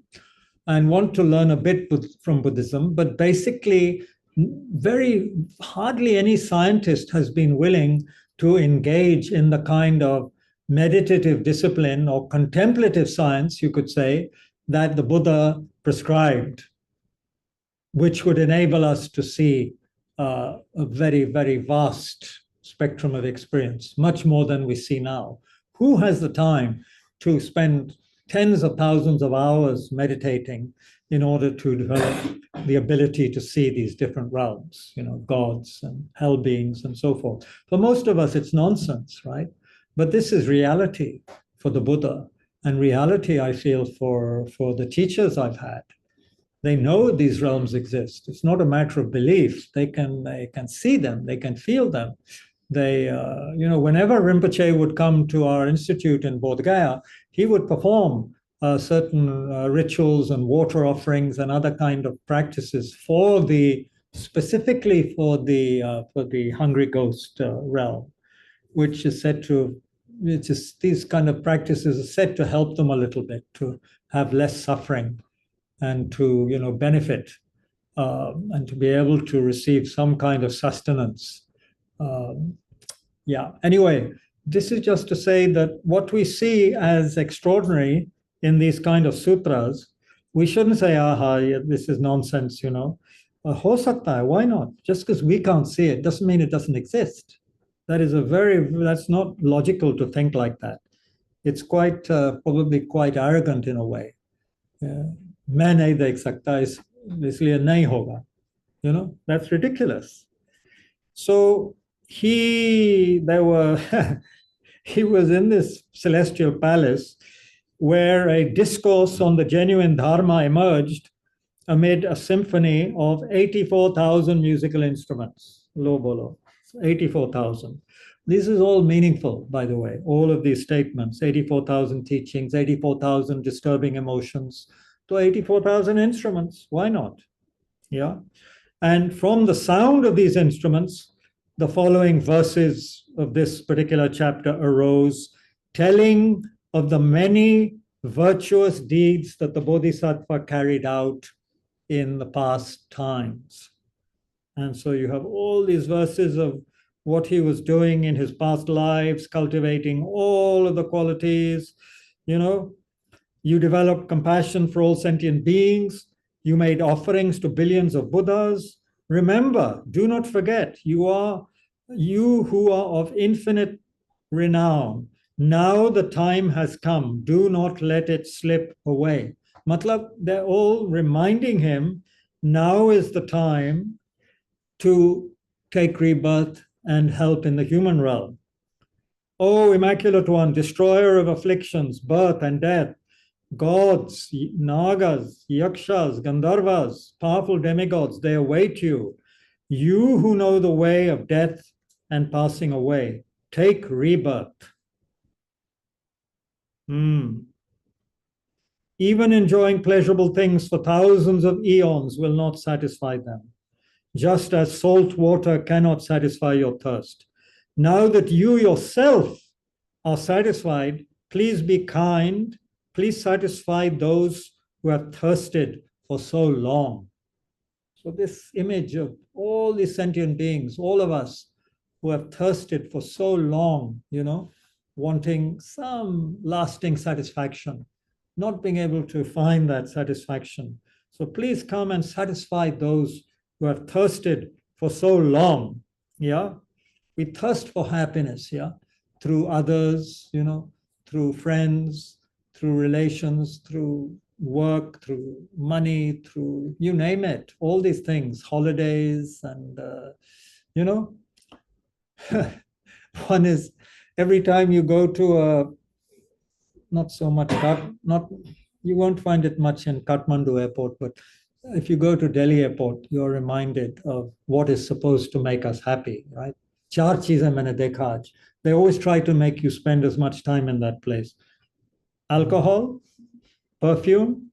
and want to learn a bit from Buddhism, but basically very hardly any scientist has been willing to engage in the kind of meditative discipline or contemplative science, you could say, that the Buddha prescribed, which would enable us to see a very, very vast spectrum of experience, much more than we see now. Who has the time to spend tens of thousands of hours meditating in order to develop the ability to see these different realms, gods and hell beings and so forth? For most of us, it's nonsense, right? But this is reality for the Buddha, and reality, I feel, for the teachers I've had. They know these realms exist. It's not a matter of belief. They can see them. They can feel them. They, whenever Rinpoche would come to our institute in Bodhgaya, he would perform certain rituals and water offerings and other kind of practices specifically for the hungry ghost realm, which is said to, these kind of practices are said to help them a little bit, to have less suffering and to benefit and to be able to receive some kind of sustenance. Anyway, this is just to say that what we see as extraordinary in these kind of sutras, we shouldn't say, aha, this is nonsense, Ho sakta hai, why not? Just because we can't see it doesn't mean it doesn't exist. That's not logical to think like that. It's probably quite arrogant in a way. मैं नहीं देख सकता इसलिए नहीं होगा. That's ridiculous. So he was in this celestial palace where a discourse on the genuine Dharma emerged amid a symphony of 84,000 musical instruments. Lo bolo, 84,000. This is all meaningful, by the way, all of these statements, 84,000 teachings, 84,000 disturbing emotions, to 84,000 instruments. Why not? Yeah. And from the sound of these instruments, the following verses of this particular chapter arose, telling of the many virtuous deeds that the Bodhisattva carried out in the past times. And so you have all these verses of what he was doing in his past lives, cultivating all of the qualities. You developed compassion for all sentient beings. You made offerings to billions of Buddhas. Remember, do not forget, you who are of infinite renown. Now the time has come. Do not let it slip away. Matlab, they're all reminding him, now is the time to take rebirth and help in the human realm. O Immaculate One, destroyer of afflictions, birth and death, gods, nagas, yakshas, gandharvas, powerful demigods, they await you. You who know the way of death and passing away, take rebirth. Even enjoying pleasurable things for thousands of eons will not satisfy them, just as salt water cannot satisfy your thirst. Now that you yourself are satisfied, please be kind. Please satisfy those who have thirsted for so long. So this image of all these sentient beings, all of us who have thirsted for so long, wanting some lasting satisfaction, not being able to find that satisfaction. So please come and satisfy those who have thirsted for so long. Yeah, we thirst for happiness, through others, through friends, through relations, through work, through money, through you name it, all these things, holidays, and you know, one is every time you go to a not so much not you won't find it much in Kathmandu airport, but if you go to Delhi airport, you're reminded of what is supposed to make us happy, right? Char cheezein maine dekha aaj. They always try to make you spend as much time in that place. Alcohol, perfume,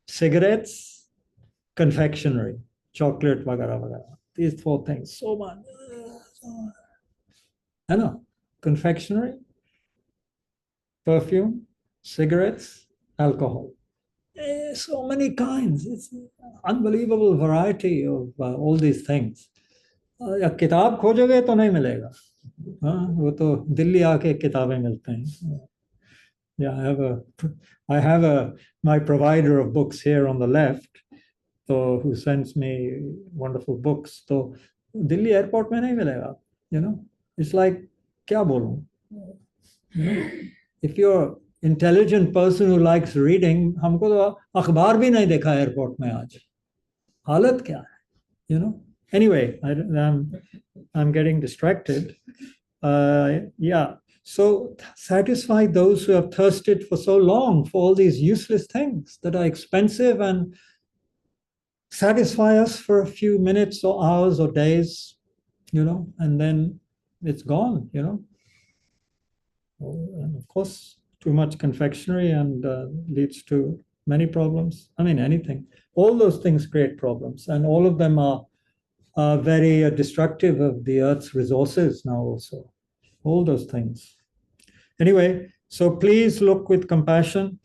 cigarettes, confectionery, chocolate, vagara, vagara. These four things. So much. I know. Confectionery, perfume, cigarettes, alcohol. So many kinds. It's an unbelievable variety of all these things. या किताब खोजोगे तो नहीं मिलेगा. हाँ, वो तो दिल्ली आके किताबें मिलते हैं. Yeah, I have my provider of books here on the left, so who sends me wonderful books. So Delhi airport में नहीं मिलेगा. You know, it's like क्या बोलूं? You know, if you're intelligent person who likes reading, हमको तो अखबार भी नहीं देखा एयरपोर्ट में आज. हालत क्या है? You know. Anyway, I'm getting distracted. Yeah. So satisfy those who have thirsted for so long for all these useless things that are expensive, and satisfy us for a few minutes or hours or days, you know, and then it's gone, you know. And of course, too much confectionery and leads to many problems. I mean, anything. All those things create problems, and all of them are very destructive of the earth's resources now also. All those things. Anyway, so please look with compassion.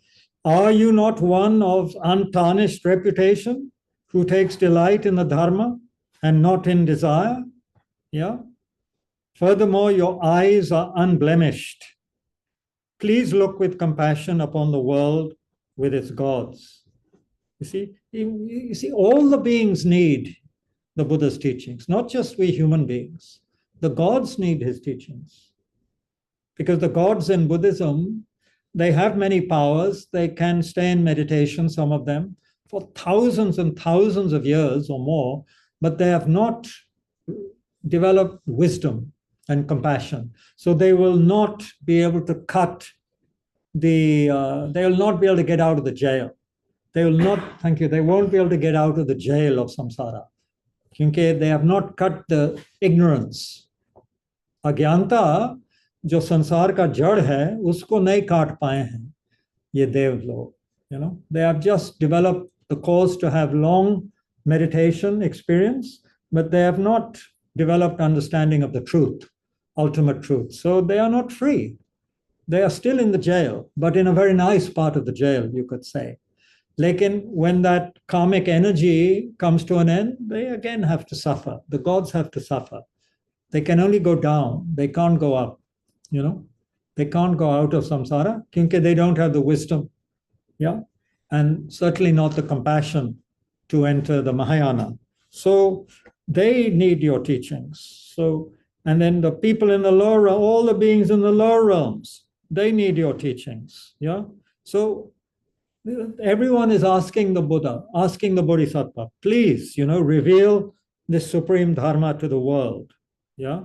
Are you not one of untarnished reputation who takes delight in the Dharma and not in desire? Yeah. Furthermore, your eyes are unblemished. Please look with compassion upon the world with its gods. You see, all the beings need the Buddha's teachings, not just we human beings. The gods need his teachings. Because the gods in Buddhism, they have many powers. They can stay in meditation, some of them, for thousands and thousands of years or more, but they have not developed wisdom and compassion. So they will not be able to they will not be able to get out of the jail. They will not, thank you, they won't be able to get out of the jail of samsara. Because they have not cut the ignorance. Agyanta, जो संसार का जड़ है उसको नहीं काट पाए हैं ये देव लोग. You know, they have just developed the cause to have long meditation experience, but they have not developed understanding of the truth, ultimate truth. So they are not free. They are still in the jail, but in a very nice part of the jail, you could say. Lekin when that karmic energy comes to an end, they again have to suffer. The gods have to suffer. They can only go down. They can't go up. You know, they can't go out of samsara because they don't have the wisdom, yeah, and certainly not the compassion to enter the Mahayana. So they need your teachings. So, and then the people in the lower, all the beings in the lower realms, they need your teachings, yeah. So everyone is asking the Buddha, asking the Bodhisattva, please, you know, reveal this supreme Dharma to the world, yeah.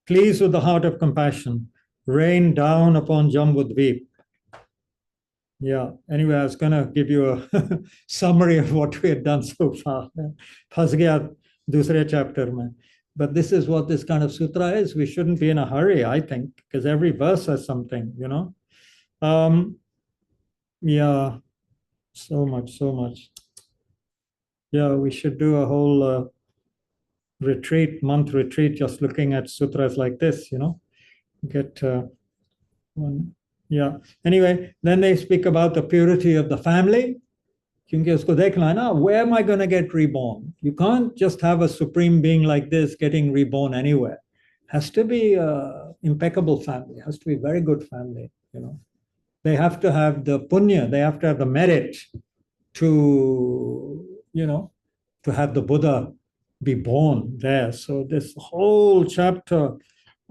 Please, with the heart of compassion, rain down upon Jambudvip. Yeah, anyway, I was going to give you a summary of what we had done so far. Phas gaya dusre chapter mein. But this is what this kind of sutra is. We shouldn't be in a hurry, I think, because every verse has something, you know. Yeah, so much, so much. Yeah, we should do a whole month retreat, just looking at sutras like this, you know. Get one. Yeah. Anyway, then they speak about the purity of the family. Where am I going to get reborn? You can't just have a supreme being like this getting reborn anywhere. Has to be an impeccable family. Has to be a very good family, you know. They have to have the punya. They have to have the merit to, you know, to have the Buddha be born there. So this whole chapter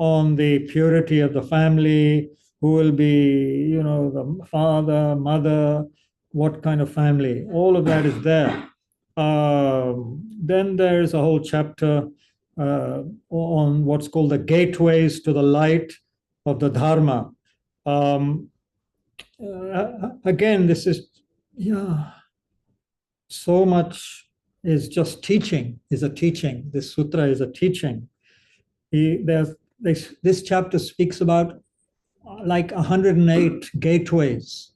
on the purity of the family, who will be, the father, mother, what kind of family. All of that is there. Then there's a whole chapter on what's called the gateways to the light of the Dharma. Again, this is, so much is just teaching, is a teaching. This sutra is a teaching. This chapter speaks about like 108 gateways,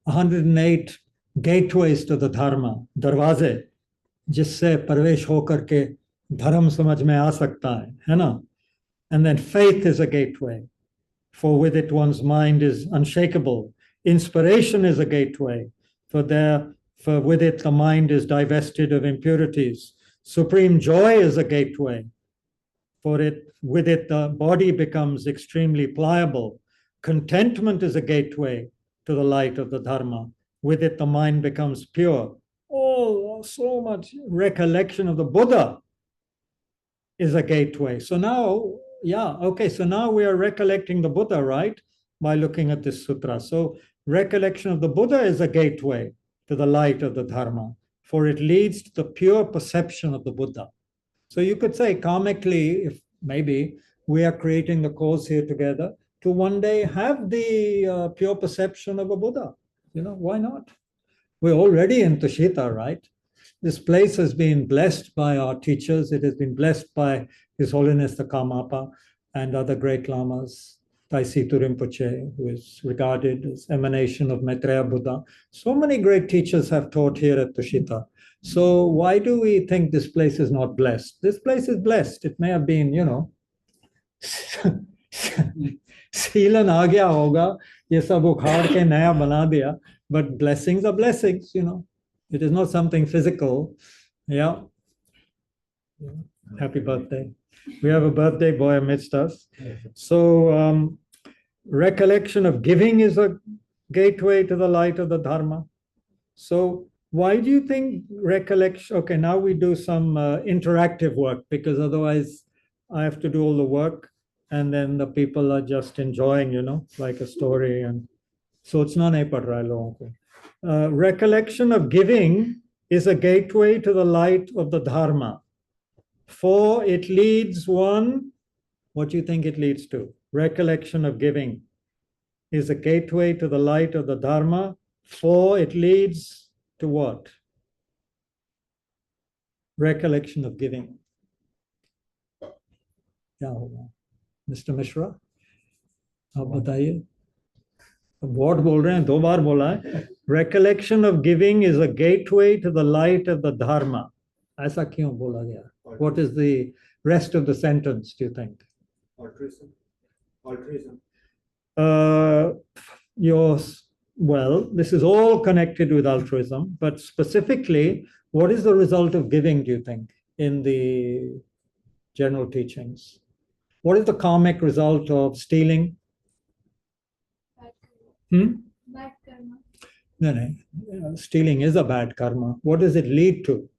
108 gateways to the Dharma, darwaze, जिससे प्रवेश होकर के धर्म समझ में आ सकता है ना? And then faith is a gateway, for with it one's mind is unshakable. Inspiration is a gateway, for with it the mind is divested of impurities. Supreme joy is a gateway, for with it the body becomes extremely pliable. Contentment is a gateway to the light of the Dharma. With it the mind becomes pure. Oh, so much recollection of the Buddha is a gateway. So now, so now we are recollecting the Buddha, right? By looking at this sutra. So recollection of the Buddha is a gateway to the light of the Dharma, for it leads to the pure perception of the Buddha. So you could say karmically, if maybe we are creating the course here together to one day have the pure perception of a Buddha. Why not? We're already in Tushita, right? This place has been blessed by our teachers. It has been blessed by His Holiness the Karmapa and other great lamas, Taisitu Rinpoche, who is regarded as emanation of Maitreya Buddha. So many great teachers have taught here at Tushita. So why do we think this place is not blessed? This place is blessed. It may have been, सीलन आ गया होगा, ये सब उखाड़ के नया बना दिया, but blessings are blessings, It is not something physical. Yeah. Happy birthday. We have a birthday boy amidst us. So recollection of giving is a gateway to the light of the Dharma. So why do you think recollection? Okay, now we do some interactive work, because otherwise I have to do all the work and then the people are just enjoying, like a story. And so it's not a pad raha logon ko. Recollection of giving is a gateway to the light of the Dharma, for it leads one. What do you think it leads to? Recollection of giving is a gateway to the light of the Dharma, for it leads to what? Recollection of giving. क्या होगा? Mr. Mishra, आप बताइए. What बोल रहे हैं? 2 बार बोला है. Recollection of giving is a gateway to the light of the Dharma. ऐसा क्यों बोला गया? What is the rest of the sentence, do you think? Altruism. Well, this is all connected with altruism, but specifically, what is the result of giving, do you think, in the general teachings? What is the karmic result of stealing? Bad karma. No. Stealing is a bad karma. What does it lead to?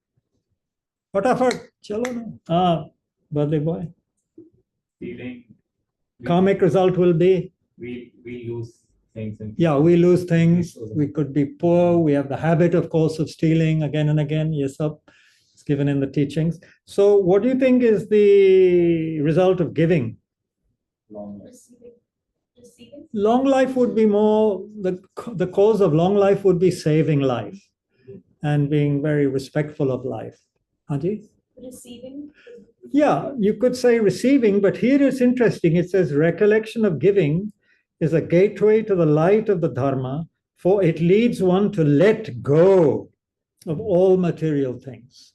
Fatafat, chalo na. Birthday boy. Stealing. Karmic result will be? We lose things. We lose things. We could be poor. We have the habit, of course, of stealing again and again. Yes, it's given in the teachings. So what do you think is the result of giving? Receiving. Long life would be more, the cause of long life would be saving life and being very respectful of life. Haji? Receiving. Yeah, you could say receiving, but here it's interesting. It says recollection of giving is a gateway to the light of the Dharma, for it leads one to let go of all material things.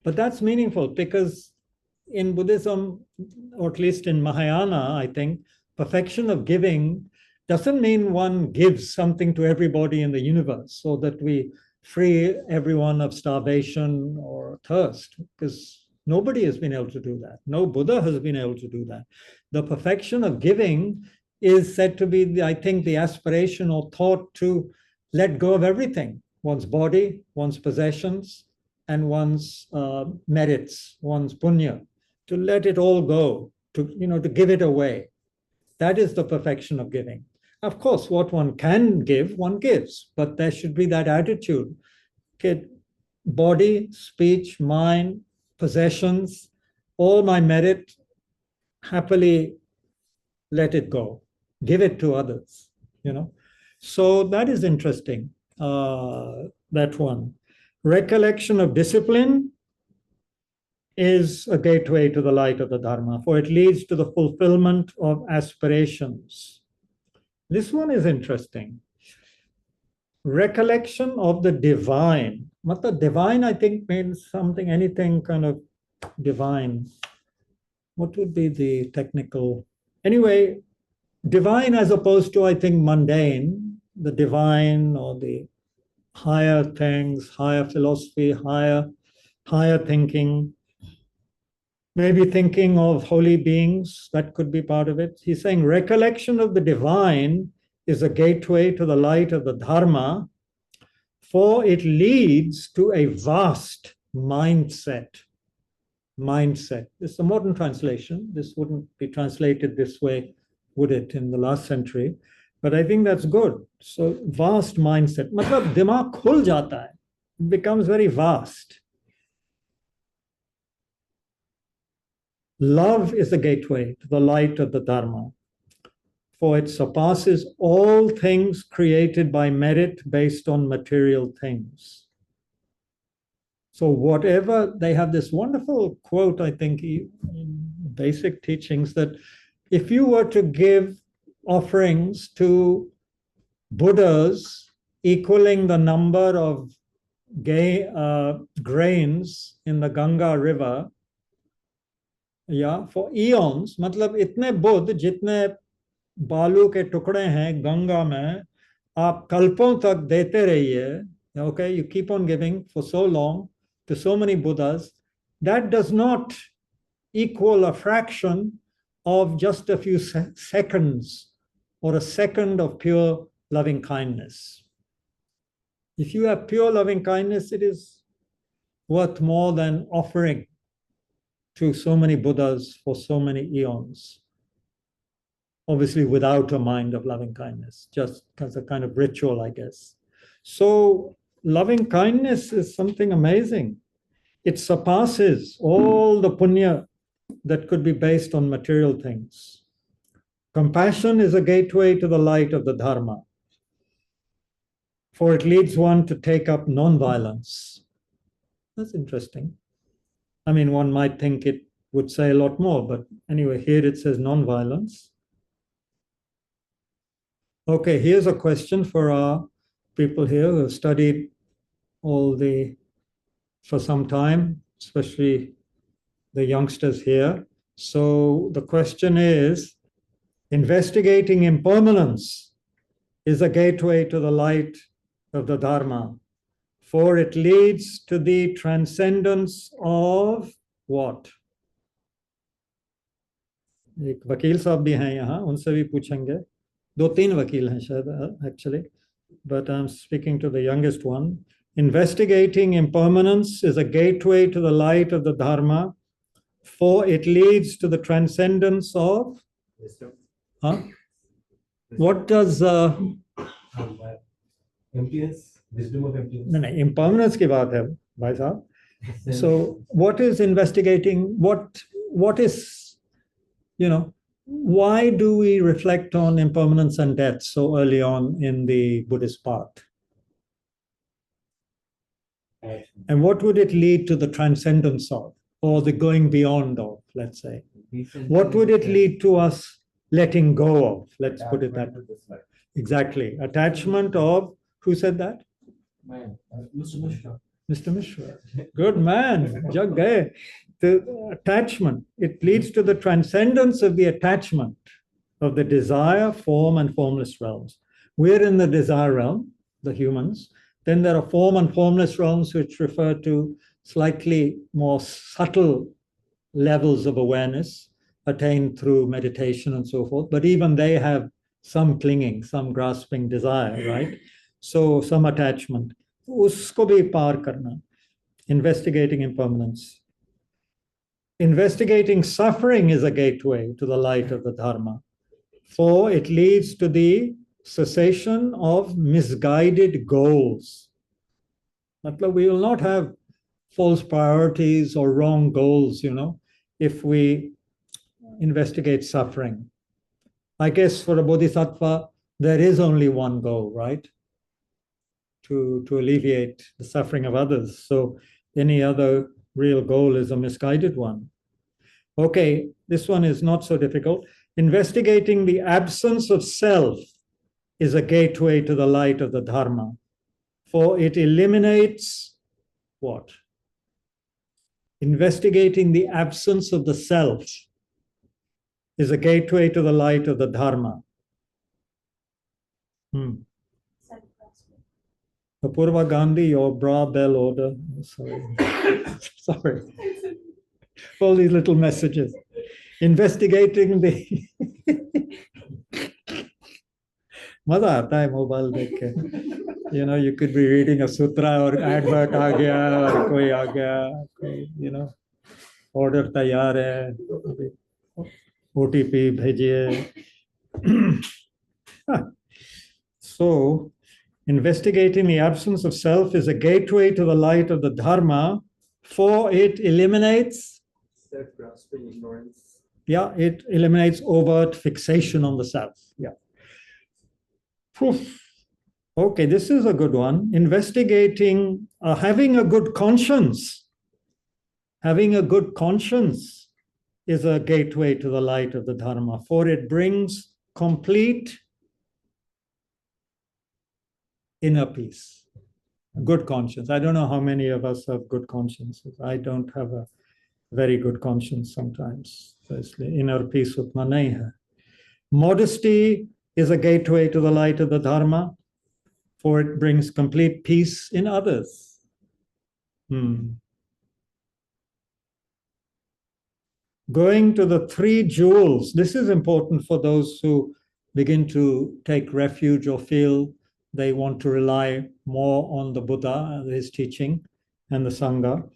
But that's meaningful, because in Buddhism, or at least in Mahayana, I think, perfection of giving doesn't mean one gives something to everybody in the universe so that we free everyone of starvation or thirst, because nobody has been able to do that. No Buddha has been able to do that. The perfection of giving is said to be, I think, the aspiration or thought to let go of everything, one's body, one's possessions, and one's merits, one's punya, to let it all go to give it away. That is the perfection of giving. Of course, what one can give, one gives, but there should be that attitude. Okay, body, speech, mind, possessions, all my merit, happily let it go. Give it to others, So that is interesting, that one. Recollection of discipline is a gateway to the light of the Dharma, for it leads to the fulfillment of aspirations. This one is interesting. Recollection of the divine. Matlab divine, I think, means something, anything kind of divine. What would be the technical? Anyway, divine as opposed to, I think, mundane, the divine or the higher things, higher philosophy, higher thinking. Maybe thinking of holy beings, that could be part of it. He's saying recollection of the divine is a gateway to the light of the Dharma, for it leads to a vast mindset. Mindset. This is a modern translation. This wouldn't be translated this way, would it, in the last century? But I think that's good. So vast mindset. Matlab dimag khul jata hai. It becomes very vast. Love is the gateway to the light of the Dharma, for it surpasses all things created by merit based on material things. So whatever, they have this wonderful quote, I think, in basic teachings, that if you were to give offerings to Buddhas equaling the number of grains in the Ganga river, for eons, मतलब इतने बुद्ध जितने बालू के टुकड़े हैं गंगा में, आप कल्पों तक देते रहिए. Okay, you keep on giving for so long to so many Buddhas. That does not equal a fraction of just a few seconds or a second of pure loving kindness. If you have pure loving kindness, it is worth more than offering to so many Buddhas for so many eons. Obviously, without a mind of loving kindness, just as a kind of ritual, I guess. So, loving kindness is something amazing. It surpasses all the punya that could be based on material things. Compassion is a gateway to the light of the Dharma, for it leads one to take up non-violence. That's interesting. I mean, one might think it would say a lot more, but anyway, here it says non-violence. Okay, here's a question for our people here who have studied for some time, especially the youngsters here. So the question is, investigating impermanence is a gateway to the light of the Dharma, for it leads to the transcendence of what? एक वकील साहब भी हैं यहाँ, उनसे भी पूछेंगे. 2-3 वकील हैं शायद, actually, but I'm speaking to the youngest one. Investigating impermanence is a gateway to the light of the Dharma, for it leads to the transcendence of wisdom. Huh? What does Emptiness, wisdom of emptiness. No, impermanence की बात है भाई साहब. So what is investigating? What is, why do we reflect on impermanence and death so early on in the Buddhist path? And what would it lead to the transcendence of, or the going beyond of, let's say? What would it lead to us letting go of? Let's put it that way. Exactly. Attachment of, who said that? Mr. Mishra. Mr. Mishra. Good man. Jag gaye. The attachment, it leads to the transcendence of the attachment of the desire, form, and formless realms. We're in the desire realm, the humans. Then there are form and formless realms, which refer to slightly more subtle levels of awareness attained through meditation and so forth. But even they have some clinging, some grasping desire, right? So some attachment. Usko bhi paar karna. Investigating impermanence. investigating suffering is a gateway to the light of the Dharma, for it leads to the cessation of misguided goals. We will not have false priorities or wrong goals, if we investigate suffering. I guess for a bodhisattva, there is only one goal, right? To alleviate the suffering of others. So any other real goal is a misguided one. Okay, this one is not so difficult. Investigating the absence of self is a gateway to the light of the Dharma, for it eliminates what? Investigating the absence of the self is a gateway to the light of the Dharma. Apurva Gandhi, your bra bell order. Sorry. Sorry. All these little messages. Investigating the मजा आता है mobile देख के. You could be reading a sutra or advert आ गया और कोई आ गया, कोई, order तैयार है, OTP भेजिए. So, investigating the absence of self is a gateway to the light of the Dharma, for it eliminates self-grasping ignorance. Yeah, it eliminates overt fixation on the self. Yeah. Proof. Okay, this is a good one. Investigating, having a good conscience. Having a good conscience is a gateway to the light of the Dharma, for it brings complete inner peace. A good conscience. I don't know how many of us have good consciences. I don't have a very good conscience sometimes. Firstly, inner peace utna nahi hai. Modesty is a gateway to the light of the Dharma, for it brings complete peace in others. Going to the three jewels. This is important for those who begin to take refuge or feel they want to rely more on the Buddha, his teaching, and the Sangha.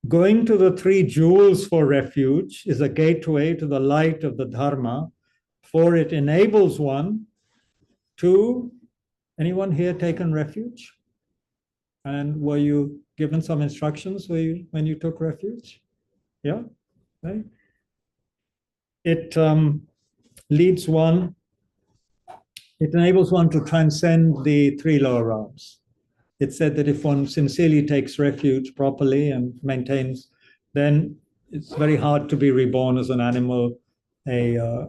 Going to the three jewels for refuge is a gateway to the light of the Dharma, for it enables one to... Anyone here taken refuge? And were you given some instructions when you took refuge? Yeah, right? It leads one, it enables one to transcend the three lower realms. It said that if one sincerely takes refuge properly and maintains, then it's very hard to be reborn as an animal, a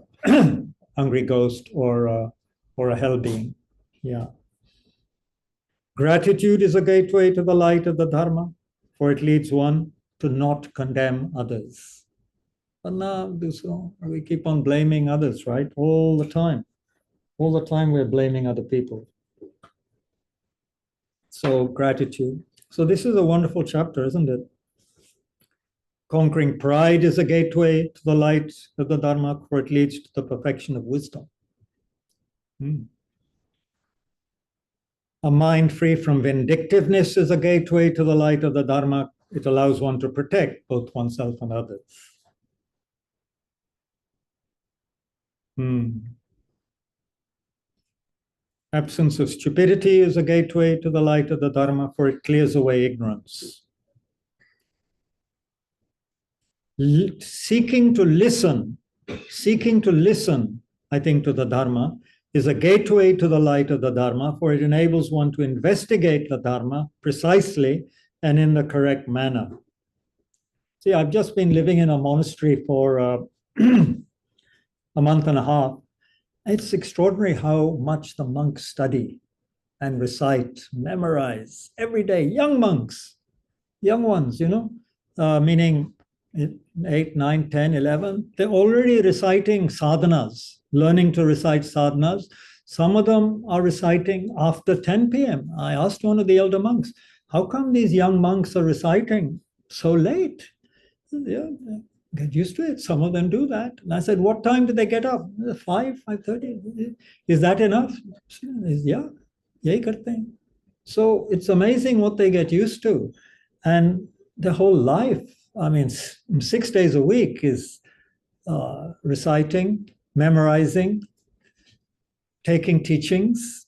hungry ghost, or a hell being. Yeah. Gratitude is a gateway to the light of the Dharma, for it leads one to not condemn others. But now we keep on blaming others, right? All the time. All the time we're blaming other people. So gratitude. So this is a wonderful chapter, isn't it? Conquering pride is a gateway to the light of the Dharma, for it leads to the perfection of wisdom. A mind free from vindictiveness is a gateway to the light of the Dharma. It allows one to protect both oneself and others. Absence of stupidity is a gateway to the light of the Dharma, for it clears away ignorance. Seeking to listen, I think, to the Dharma is a gateway to the light of the Dharma, for it enables one to investigate the Dharma precisely and in the correct manner. See, I've just been living in a monastery for a month and a half. It's extraordinary how much the monks study and recite, memorize every day. Young monks, young ones, meaning 8, 9, 10, 11, they're already reciting sadhanas, learning to recite sadhanas. Some of them are reciting after 10 p.m. I asked one of the elder monks, how come these young monks are reciting so late? Yeah, get used to it. Some of them do that. And I said, what time did they get up? 5, 5:30. Is that enough? Yeah, yahi karte hain. So it's amazing what they get used to. And their whole life I mean, 6 days a week is reciting, memorizing, taking teachings.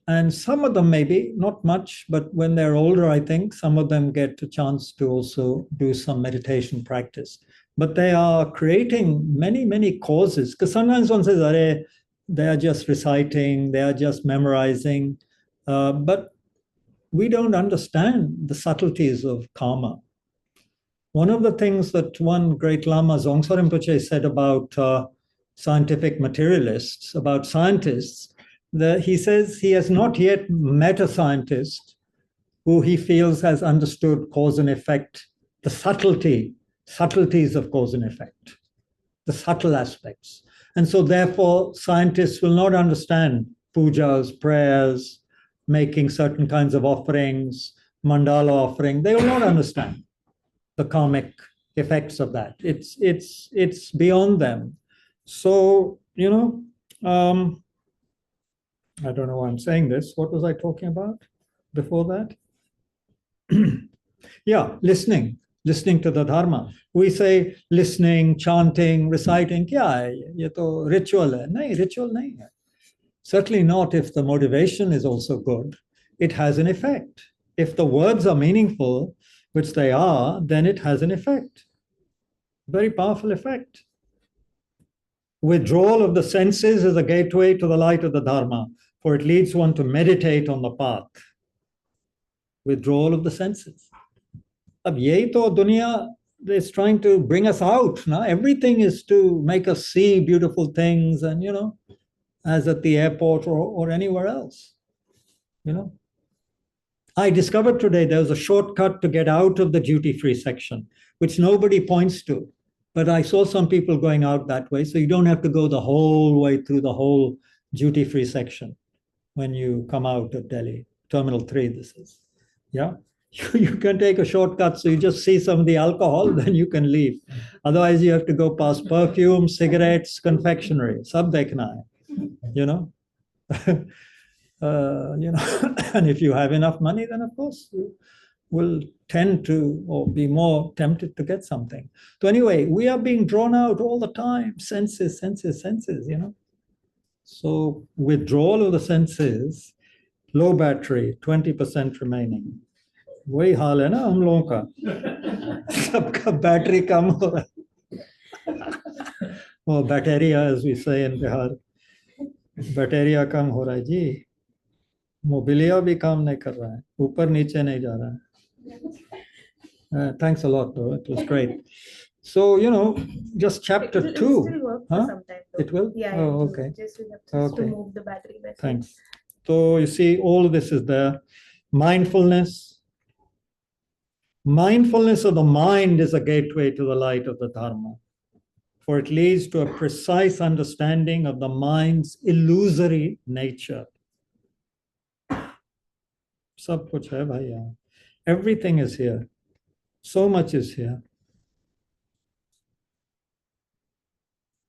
And some of them maybe, not much, but when they're older, I think some of them get a chance to also do some meditation practice. But they are creating many, many causes. Because sometimes one says, Are, they are just reciting, they are just memorizing. But we don't understand the subtleties of karma. One of the things that one great Lama, Zongsa Rinpoche, said about scientific materialists, about scientists, that he says he has not yet met a scientist who he feels has understood cause and effect, the subtleties of cause and effect, the subtle aspects. And so therefore, scientists will not understand pujas, prayers, making certain kinds of offerings, mandala offering. They will not understand the karmic effects of that. It's beyond them. So, I don't know why I'm saying this. What was I talking about before that? Yeah, listening to the Dharma. We say listening, chanting, reciting. Kya hai? Ye to ritual hai. Nahin, ritual nahin hai. Certainly not if the motivation is also good. It has an effect. If the words are meaningful, which they are, then it has an effect. Very powerful effect. Withdrawal of the senses is a gateway to the light of the Dharma, for it leads one to meditate on the path. Withdrawal of the senses. Ab yehi to dunya is trying to bring us out. Na? Everything is to make us see beautiful things and, as at the airport or anywhere else. I discovered today there was a shortcut to get out of the duty-free section, which nobody points to. But I saw some people going out that way, so you don't have to go the whole way through the whole duty-free section when you come out of Delhi. Terminal 3, this is. Yeah? You can take a shortcut, so you just see some of the alcohol, then you can leave. Otherwise, you have to go past perfume, cigarettes, confectionery. Sab dekhna hai, and if you have enough money, then of course you will tend to or be more tempted to get something. So anyway, we are being drawn out all the time. Senses. So withdrawal of the senses, low battery, 20% remaining. वही हाल है ना हम लोगों का सबका battery कम हो रहा है वो bacteria as we say in Bihar bacteria कम हो रहा है जी मोबिलिया भी काम नहीं कर रहा है ऊपर नीचे नहीं जा रहा है thanks a lot though it was great so just chapter 2 it will still work for some time though. It will yeah oh okay just we have to move the battery back. Thanks. So you see all of this is there. Mindfulness of the mind is a gateway to the light of the Dharma, for it leads to a precise understanding of the mind's illusory nature. Sab kuch hai bhaiya. Everything is here. So much is here.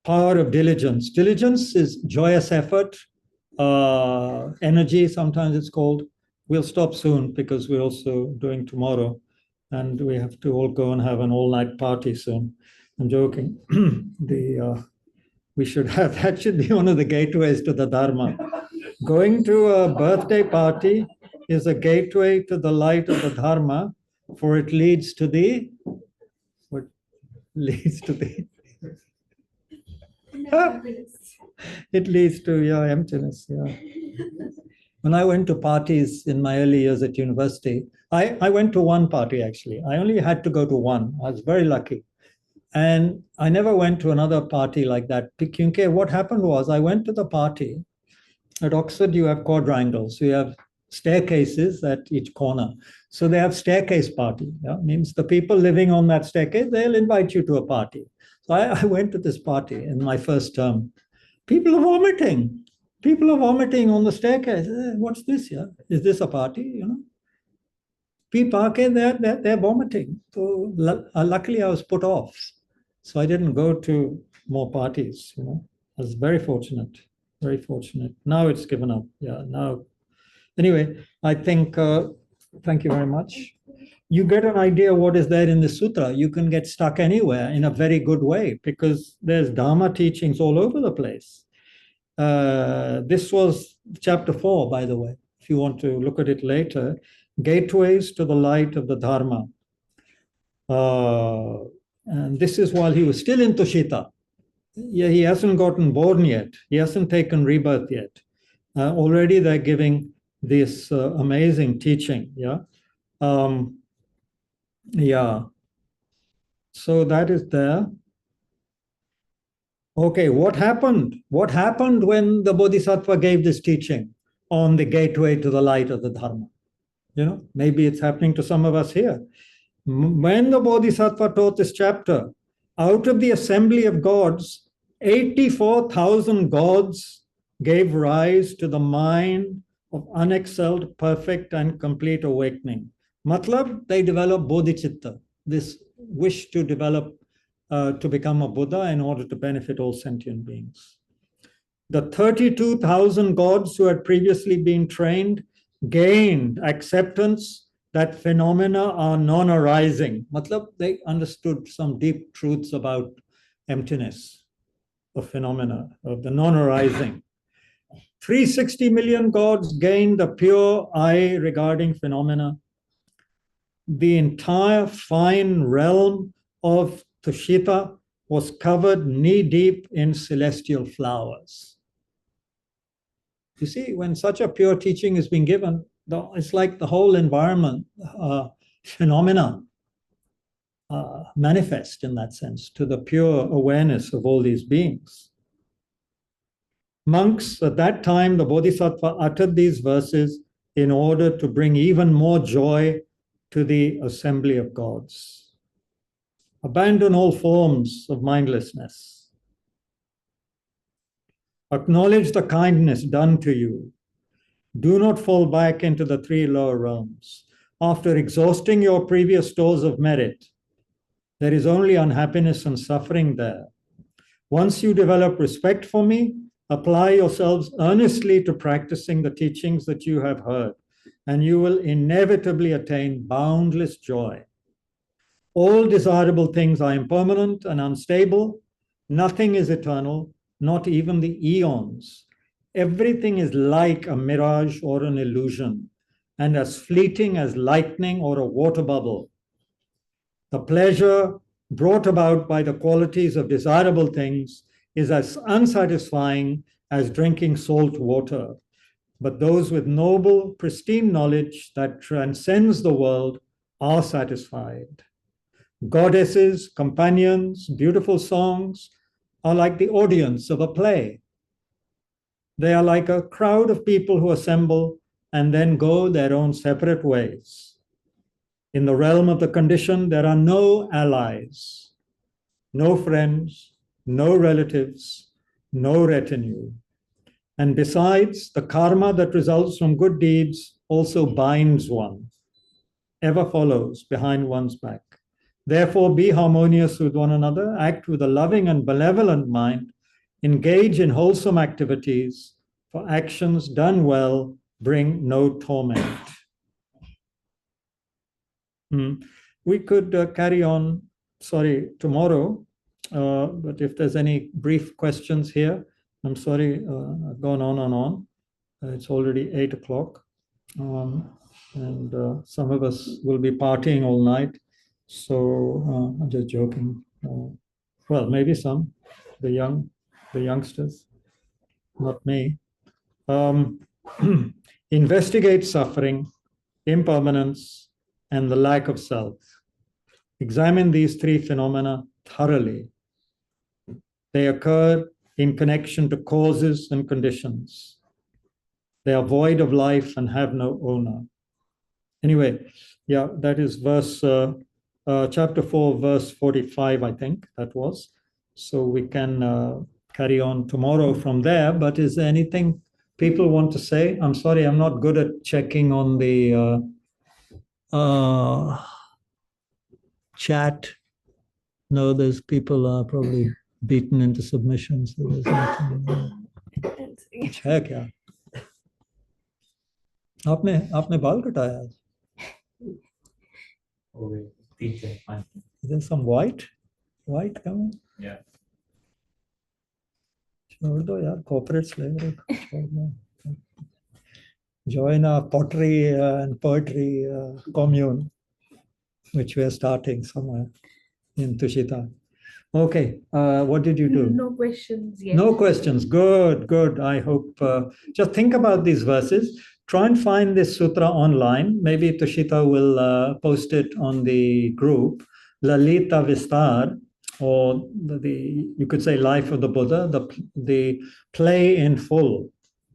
Power of diligence. Diligence is joyous effort, energy, sometimes it's called. We'll stop soon because we're also doing tomorrow. And we have to all go and have an all-night party soon. I'm joking. We should have, that should be one of the gateways to the Dharma. Going to a birthday party is a gateway to the light of the Dharma, for it leads to the, what leads to the, it leads to your emptiness. Yeah. When I went to parties in my early years at university, I went to one party actually. I only had to go to one. I was very lucky. And I never went to another party like that. Because what happened was I went to the party. At Oxford, you have quadrangles. You have staircases at each corner. So they have staircase party. Yeah? Means the people living on that staircase, they'll invite you to a party. So I went to this party in my first term. People are vomiting. People are vomiting on the staircase. What's this here? Is this a party? People, they're vomiting. So luckily I was put off. So I didn't go to more parties. I was very fortunate. Very fortunate. Now it's given up. Yeah, now. Anyway, I think, thank you very much. you get an idea what is there in the sutra. You can get stuck anywhere in a very good way because there's Dharma teachings all over the place. This was chapter 4, by the way, if you want to look at it later. Gateways to the light of the Dharma. And this is while he was still in Tushita. Yeah, he hasn't gotten born yet. He hasn't taken rebirth yet. Already they're giving this amazing teaching. Yeah. Yeah. So that is there. Okay, what happened? What happened when the Bodhisattva gave this teaching on the gateway to the light of the Dharma? You know, maybe it's happening to some of us here. When the Bodhisattva taught this chapter, out of the assembly of gods, 84,000 gods gave rise to the mind of unexcelled, perfect, and complete awakening. Matlab, they developed bodhicitta, this wish to develop, to become a Buddha in order to benefit all sentient beings. The 32,000 gods who had previously been trained gained acceptance that phenomena are non-arising. Matlab, they understood some deep truths about emptiness of phenomena, of the non-arising. 360 million gods gained a pure eye regarding phenomena. The entire fine realm of Tushita was covered knee-deep in celestial flowers. You see, when such a pure teaching is being given, it's like the whole environment, phenomena manifest in that sense to the pure awareness of all these beings. Monks, at that time, the Bodhisattva uttered these verses in order to bring even more joy to the assembly of gods. Abandon all forms of mindlessness. Acknowledge the kindness done to you. Do not fall back into the 3 lower realms. After exhausting your previous stores of merit, there is only unhappiness and suffering there. Once you develop respect for me, apply yourselves earnestly to practicing the teachings that you have heard, and you will inevitably attain boundless joy. All desirable things are impermanent and unstable. Nothing is eternal, not even the eons. Everything is like a mirage or an illusion, and as fleeting as lightning or a water bubble. The pleasure brought about by the qualities of desirable things is as unsatisfying as drinking salt water. But those with noble, pristine knowledge that transcends the world are satisfied. Goddesses, companions, beautiful songs are like the audience of a play. They are like a crowd of people who assemble and then go their own separate ways. In the realm of the conditioned, there are no allies, no friends, no relatives, no retinue. And besides, the karma that results from good deeds also binds one, ever follows behind one's back. Therefore, be harmonious with one another, act with a loving and benevolent mind, engage in wholesome activities, for actions done well bring no torment. We could carry on, tomorrow, but if there's any brief questions here, I'm sorry, I've gone on and on. It's already 8 o'clock, and some of us will be partying all night. So I'm just joking. Well, maybe some, the youngsters, not me. Investigate suffering, impermanence, and the lack of self. Examine these 3 phenomena thoroughly. They occur in connection to causes and conditions. They are void of life and have no owner. Anyway, yeah, that is verse chapter 4, verse 45, I think that was. So we can carry on tomorrow from there. But is there anything people want to say? I'm sorry, I'm not good at checking on the chat. No, there's people are probably beaten into submission. So there's nothing. है क्या? आपने बाल कटाया? Okay. Teacher, fine. Is there some white coming? Yeah. छोड़ दो यार, corporate slavery को छोड़ दो. Join our pottery and poetry commune, which we are starting somewhere in Tushita. Okay, what did you do? No questions yet. No questions. Good, good. I hope. Just think about these verses. Try and find this sutra online. Maybe Tushita will post it on the group. Lalitavistara, or you could say Life of the Buddha, the play in full.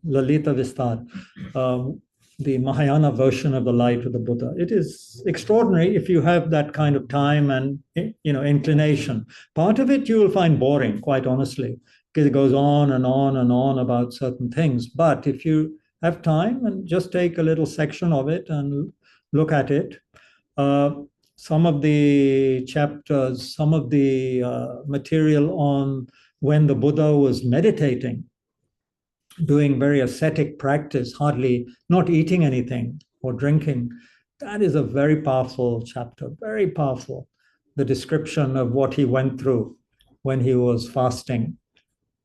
Lalitavistara, the Mahayana version of the life of the Buddha. It is extraordinary if you have that kind of time and inclination. Part of it you will find boring, quite honestly, because it goes on and on and on about certain things. But if you have time and just take a little section of it and look at it, some of the chapters, some of the material on when the Buddha was meditating, doing very ascetic practice, hardly not eating anything or drinking, that is a very powerful chapter, very powerful. The description of what he went through when he was fasting.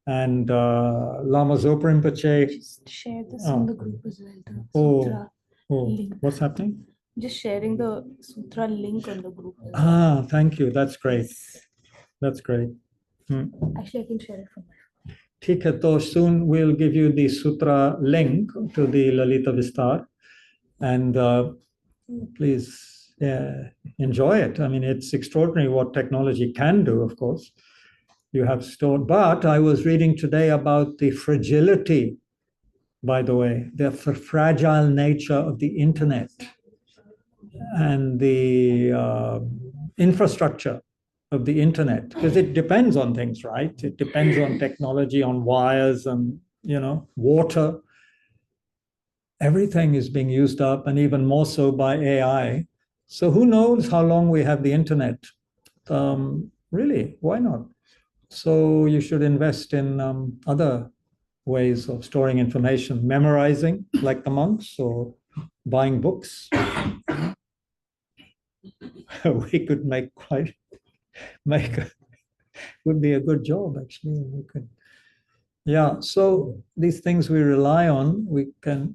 And Lama Zopa Rinpoche. Just share this in the group as well. The Oh, sutra link. What's happening? Just sharing the sutra link on the group as well. Thank you. That's great. That's great. Actually, I can share it from my phone. ठीक है, तो soon we'll give you the sutra link to the Lalitavistara, and please enjoy it. I mean, it's extraordinary what technology can do, of course. You have stored, but I was reading today about the fragility, by the way, the fragile nature of the internet and the infrastructure of the internet, because it depends on things, right? It depends on technology, on wires and, water. Everything is being used up, and even more so by AI. So who knows how long we have the internet? Really, why not? So you should invest in other ways of storing information, memorizing like the monks, or buying books. We could would be a good job, actually. We could, so these things we rely on, we can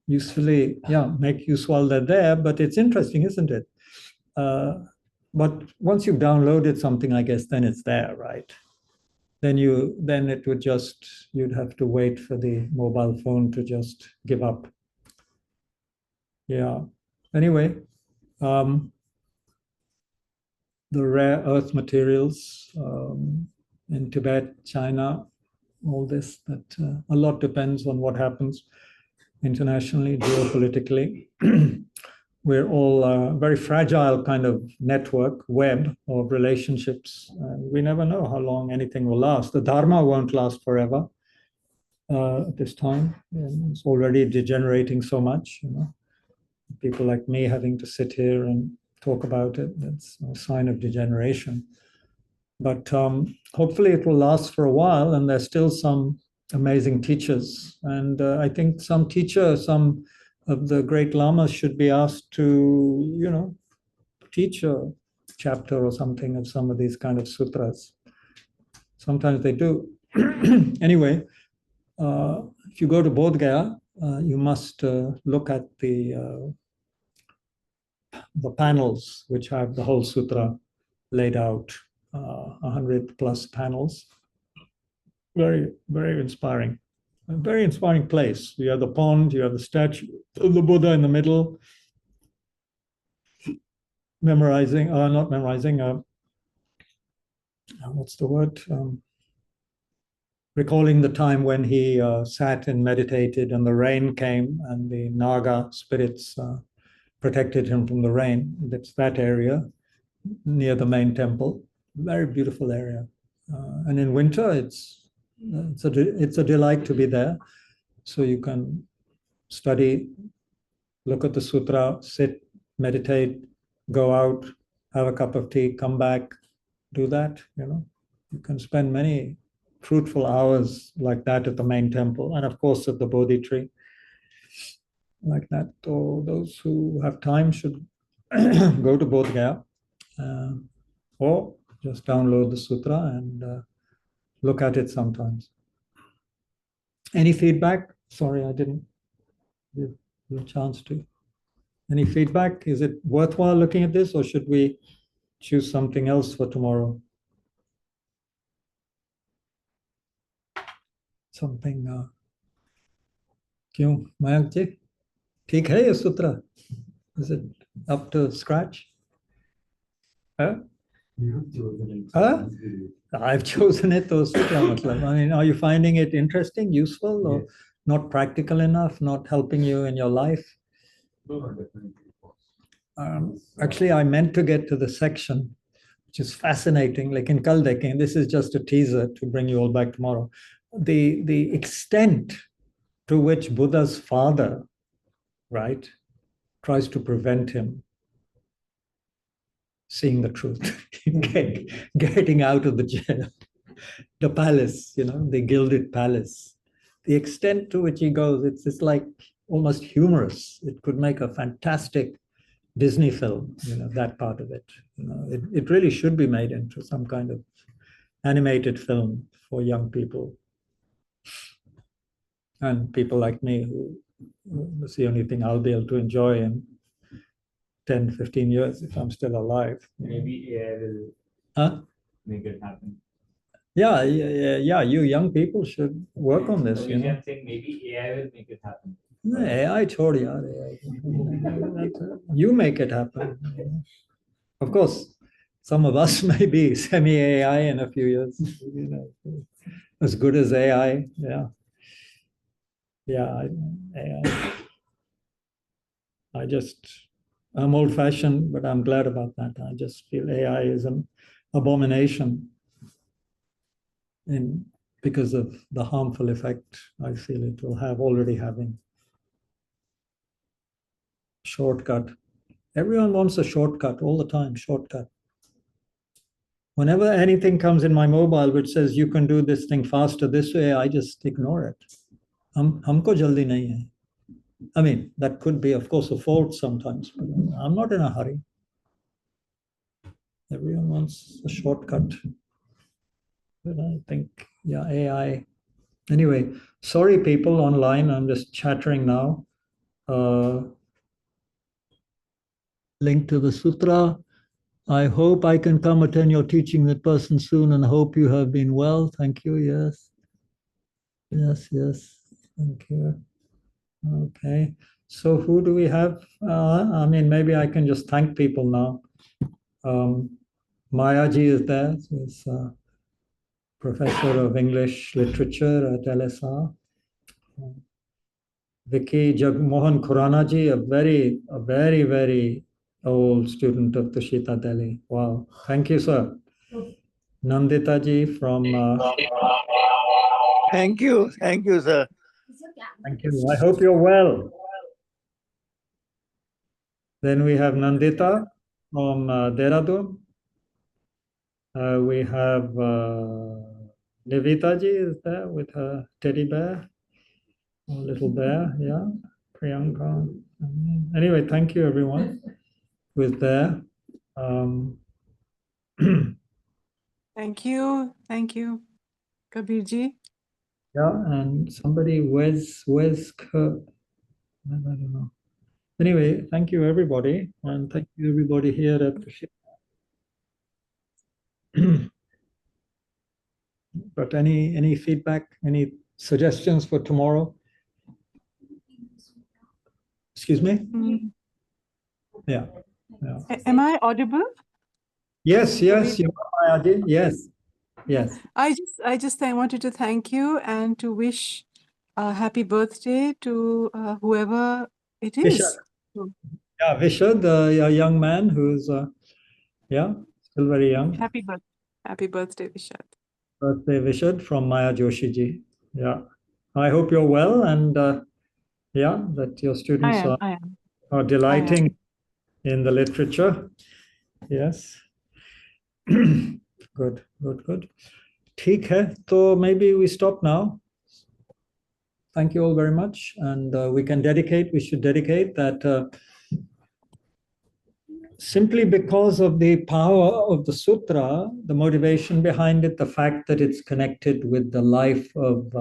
usefully, make use while they're there, but it's interesting, isn't it? But once you've downloaded something, I guess, then it's there, right? Then it would you'd have to wait for the mobile phone to just give up. Yeah. Anyway, the rare earth materials in Tibet, China, all this, that a lot depends on what happens internationally, geopolitically. We're all a very fragile kind of network, web of relationships. We never know how long anything will last. The Dharma won't last forever at this time. It's already degenerating so much. People like me having to sit here and talk about it, that's a sign of degeneration. But hopefully it will last for a while, and there's still some amazing teachers. And I think some of the great lamas should be asked to, teach a chapter or something of some of these kind of sutras. Sometimes they do. Anyway, if you go to Bodhgaya, you must look at the panels which have the whole sutra laid out, 100 plus panels. Very, very inspiring. A very inspiring place. You have the pond, you have the statue of the Buddha in the middle. Not memorizing, what's the word? Recalling the time when he sat and meditated and the rain came and the Naga spirits protected him from the rain. That's that area near the main temple. Very beautiful area. And in winter, it's a delight to be there. So you can study, look at the sutra, sit, meditate, go out, have a cup of tea, come back, do that. You can spend many fruitful hours like that at the main temple, and of course at the Bodhi tree. Like that. So those who have time should go to Bodhgaya, or just download the sutra and look at it sometimes. Any feedback? Sorry, I didn't give you a chance to. Any feedback? Is it worthwhile looking at this, or should we choose something else for tomorrow? Something. क्यों मयंक जी ठीक है ये सूत्र? Is it up to scratch? Huh? Huh? I've chosen it. तो उससे क्या मतलब? I mean, are you finding it interesting, useful, or not practical enough, not helping you in your life? Actually, I meant to get to the section, which is fascinating. Like in Kal Dekhen, this is just a teaser to bring you all back tomorrow. The extent to which Buddha's father, right, tries to prevent him seeing the truth, getting out of the jail, the palace, the gilded palace. The extent to which he goes, it's like almost humorous. It could make a fantastic Disney film, that part of it. It really should be made into some kind of animated film for young people. And people like me, who it's the only thing I'll be able to enjoy in 10, 15 years if I'm still alive. Maybe AI will make it happen. Yeah, you young people should work on this. I'm saying maybe AI will make it happen. AI, chhod yaar, AI. You make it happen. Of course, some of us may be semi-AI in a few years, as good as AI. Yeah. AI. I'm old-fashioned, but I'm glad about that. I just feel AI is an abomination because of the harmful effect I feel it will have, already having. Shortcut. Everyone wants a shortcut all the time, shortcut. Whenever anything comes in my mobile which says you can do this thing faster this way, I just ignore it. Humko jaldi nahi hai. I mean, that could be, of course, a fault sometimes, but I'm not in a hurry. Everyone wants a shortcut. But I think, AI. Anyway, sorry, people online, I'm just chattering now. Link to the sutra. I hope I can come attend your teaching in person soon and hope you have been well. Thank you. Yes. Thank you. Okay. So who do we have? Maybe I can just thank people now. Maya Ji is there. She's Professor of English Literature at LSR. Vicky Jagmohan Khurana Ji, a very, very old student of Tushita, Delhi. Wow. Thank you, sir. Nandita Ji from... Thank you, sir. Thank you. I hope you're well. Then we have Nandita from Dehradun. We have Nivita Ji is there with her teddy bear, a little bear, yeah. Priyanka. Anyway, thank you everyone who is there. Thank you. Kabir Ji. Yeah, and somebody, where's Kurt? I don't know. Anyway, thank you everybody, and thank you everybody here at the But any feedback, any suggestions for tomorrow? Excuse me? Mm. Yeah. Am I audible? Yes, you are, Mayadi. Yes. I wanted to thank you and to wish a happy birthday to whoever it is. Vishad. Yeah, Vishad, a young man who's still very young. Happy birthday, Vishad. Birthday, Vishad, from Maya Joshi ji. Yeah. I hope you're well, and that your students I am. are delighting in the literature. Yes. Good. ठीक है, so maybe we stop now. Thank you all very much, and we should dedicate that simply because of the power of the sutra, the motivation behind it, the fact that it's connected with the life of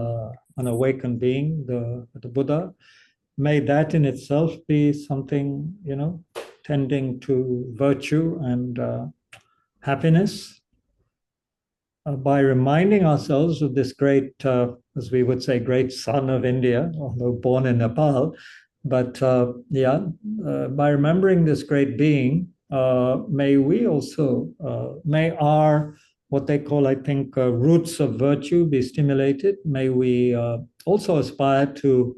an awakened being, the Buddha, may that in itself be something, tending to virtue and happiness. By reminding ourselves of this great, as we would say, great son of India, although born in Nepal, but by remembering this great being, may we also, may our, what they call, I think, roots of virtue be stimulated. May we also aspire to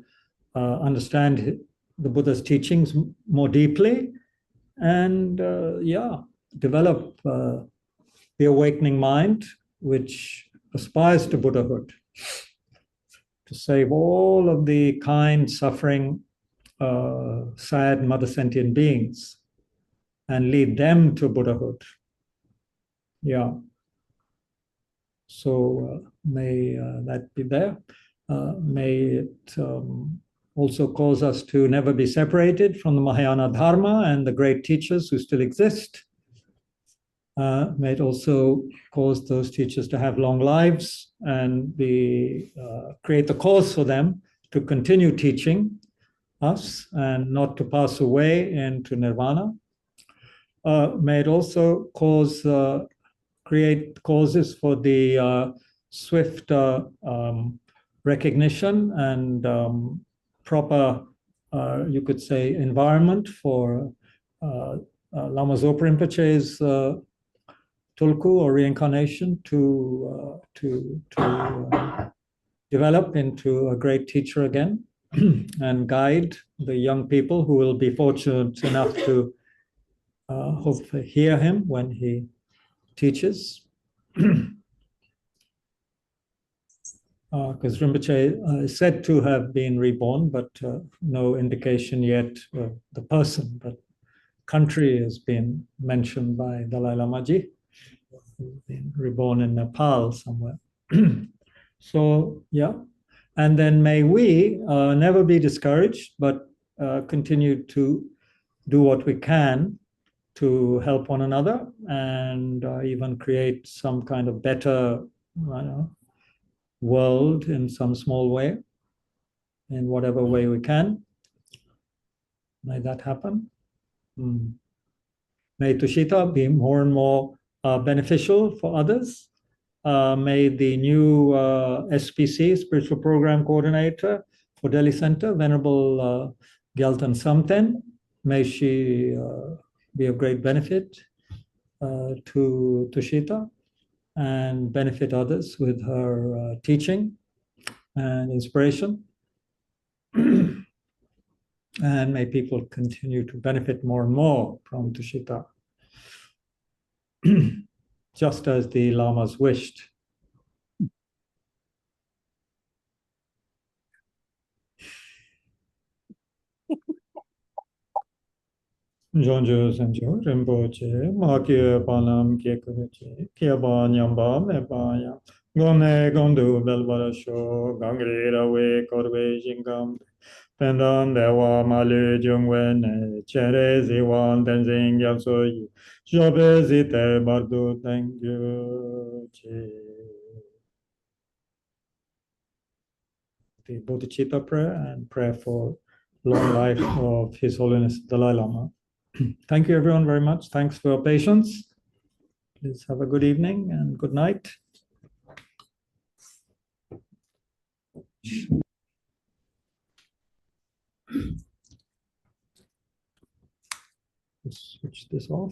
understand the Buddha's teachings more deeply and, develop the awakening mind, which aspires to Buddhahood, to save all of the kind, suffering, sad mother sentient beings and lead them to Buddhahood. Yeah. So may that be there. May it also cause us to never be separated from the Mahayana Dharma and the great teachers who still exist. May it also cause those teachers to have long lives and create the cause for them to continue teaching us and not to pass away into nirvana. May it also create causes for the swift recognition and proper, you could say, environment for Lama Zopa Rinpoche's tulku or reincarnation to develop into a great teacher again and guide the young people who will be fortunate enough to hopefully hear him when he teaches. Because Rinpoche is said to have been reborn, but no indication yet of the person, but country has been mentioned by Dalai Lama Ji, been reborn in Nepal somewhere. So, yeah. And then may we never be discouraged, but continue to do what we can to help one another and even create some kind of better world in some small way, in whatever way we can. May that happen. May Tushita be more and more beneficial for others. May the new SPC, Spiritual Program Coordinator for Delhi Center, Venerable Gyaltan Samten, may she be of great benefit to Tushita and benefit others with her teaching and inspiration. And may people continue to benefit more and more from Tushita, just as the lamas wished. Jonjo Sanjo, Rinpoche, Makia Panam Kekuche, Kiaba Nyamba, Mepaya, Gone Gondu Belvarasho, Gangrira We Korwe Jingam, Pendan Dewa Mali Jungwen, Chere Ziwan Tenzing Yapsoyi, Jobe Zite Bardu, thank you. The Bodhicitta prayer and prayer for long life of His Holiness Dalai Lama. Thank you, everyone, very much. Thanks for your patience. Please have a good evening and good night. Switch this off.